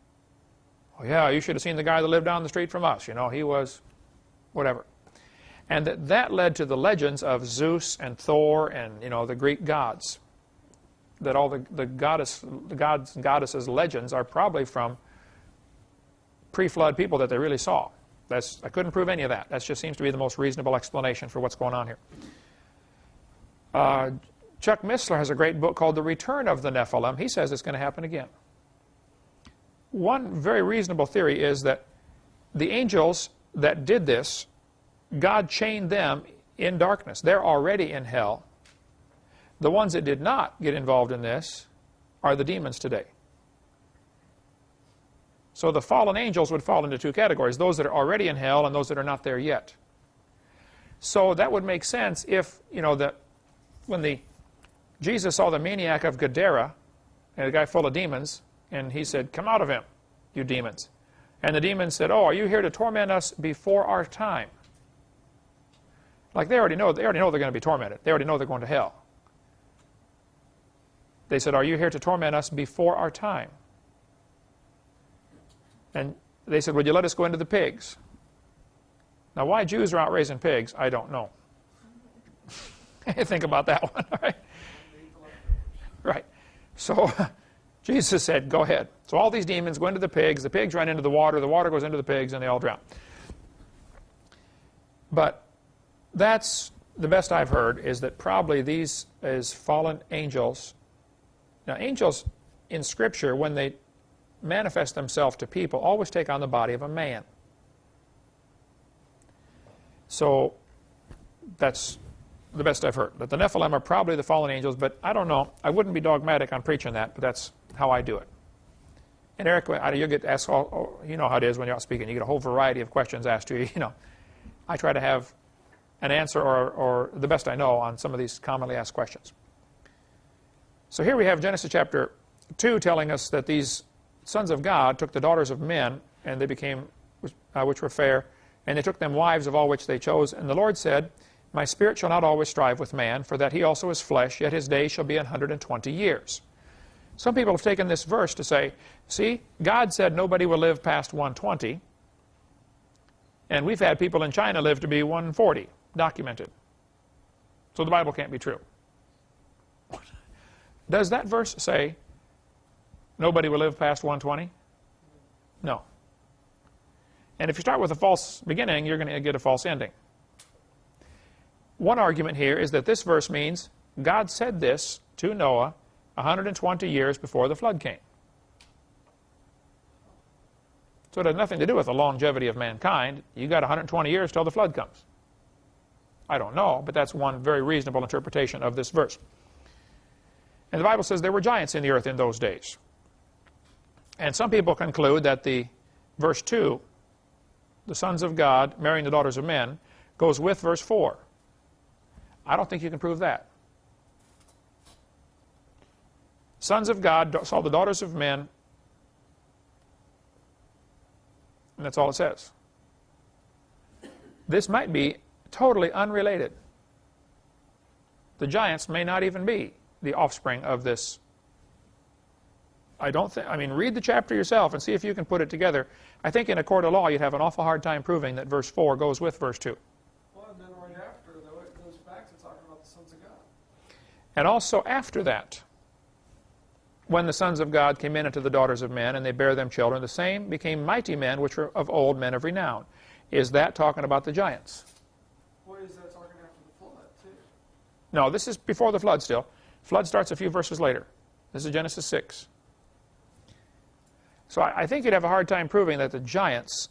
Oh yeah, you should have seen the guy that lived down the street from us. He was whatever. And that led to the legends of Zeus and Thor and, the Greek gods. That all the gods and goddesses' legends are probably from pre-flood people that they really saw. I couldn't prove any of that. That just seems to be the most reasonable explanation for what's going on here. Chuck Missler has a great book called The Return of the Nephilim. He says it's going to happen again. One very reasonable theory is that the angels that did this, God chained them in darkness. They're already in hell. The ones that did not get involved in this are the demons today. So the fallen angels would fall into two categories, those that are already in hell and those that are not there yet. So that would make sense if, when Jesus saw the maniac of Gadara, and a guy full of demons, and he said, "Come out of him, you demons." And the demons said, "Oh, are you here to torment us before our time?" Like they already know they're going to be tormented. They already know they're going to hell. They said, "Are you here to torment us before our time?" And they said, "Would you let us go into the pigs?" Now, why Jews are out raising pigs, I don't know. Think about that one, all right? Right. So Jesus said, "Go ahead." So all these demons go into the pigs run into the water goes into the pigs, and they all drown. But that's the best I've heard, is that probably these is fallen angels. Now, angels in Scripture, when they manifest themselves to people, always take on the body of a man. So that's the best I've heard. That the Nephilim are probably the fallen angels, but I don't know. I wouldn't be dogmatic on preaching that, but that's how I do it. And Eric, you'll get asked, you know how it is when you're out speaking. You get a whole variety of questions asked to you. I try to have an answer or the best I know on some of these commonly asked questions. So here we have Genesis chapter 2 telling us that these sons of God took the daughters of men, and they became, which were fair, and they took them wives of all which they chose. And the Lord said, "My spirit shall not always strive with man, for that he also is flesh, yet his days shall be 120 years. Some people have taken this verse to say, see, God said nobody will live past 120. And we've had people in China live to be 140, documented. So the Bible can't be true. Does that verse say nobody will live past 120? No. And if you start with a false beginning, you're going to get a false ending. One argument here is that this verse means God said this to Noah 120 years before the flood came. So it has nothing to do with the longevity of mankind. You got 120 years till the flood comes. I don't know, but that's one very reasonable interpretation of this verse. And the Bible says there were giants in the earth in those days. And some people conclude that the verse 2, the sons of God marrying the daughters of men, goes with verse 4. I don't think you can prove that. Sons of God saw the daughters of men, and that's all it says. This might be totally unrelated. The giants may not even be the offspring of this. I mean, read the chapter yourself and see if you can put it together. I think in a court of law you'd have an awful hard time proving that verse 4 goes with verse 2. Well, and then right after, though, it goes back to talking about the sons of God. And also after that, when the sons of God came in unto the daughters of men, and they bare them children, the same became mighty men, which were of old, men of renown. Is that talking about the giants? What is that talking after the flood, too? No, this is before the flood still. Flood starts a few verses later. This is Genesis 6. So I think you'd have a hard time proving that the giants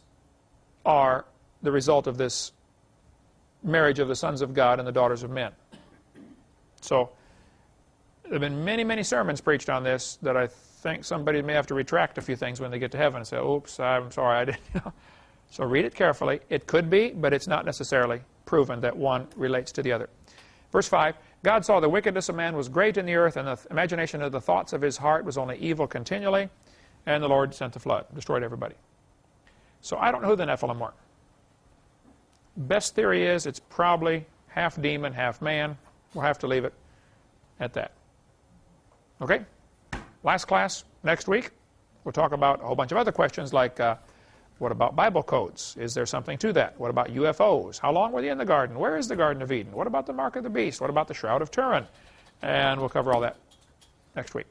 are the result of this marriage of the sons of God and the daughters of men. So there have been many, many sermons preached on this that I think somebody may have to retract a few things when they get to heaven and say, oops, I'm sorry, I didn't. So read it carefully. It could be, but it's not necessarily proven that one relates to the other. Verse 5, God saw the wickedness of man was great in the earth, and the imagination of the thoughts of his heart was only evil continually, and the Lord sent the flood, destroyed everybody. So I don't know who the Nephilim were. Best theory is it's probably half demon, half man. We'll have to leave it at that. Okay? Last class, next week, we'll talk about a whole bunch of other questions like what about Bible codes? Is there something to that? What about UFOs? How long were they in the garden? Where is the Garden of Eden? What about the mark of the beast? What about the Shroud of Turin? And we'll cover all that next week.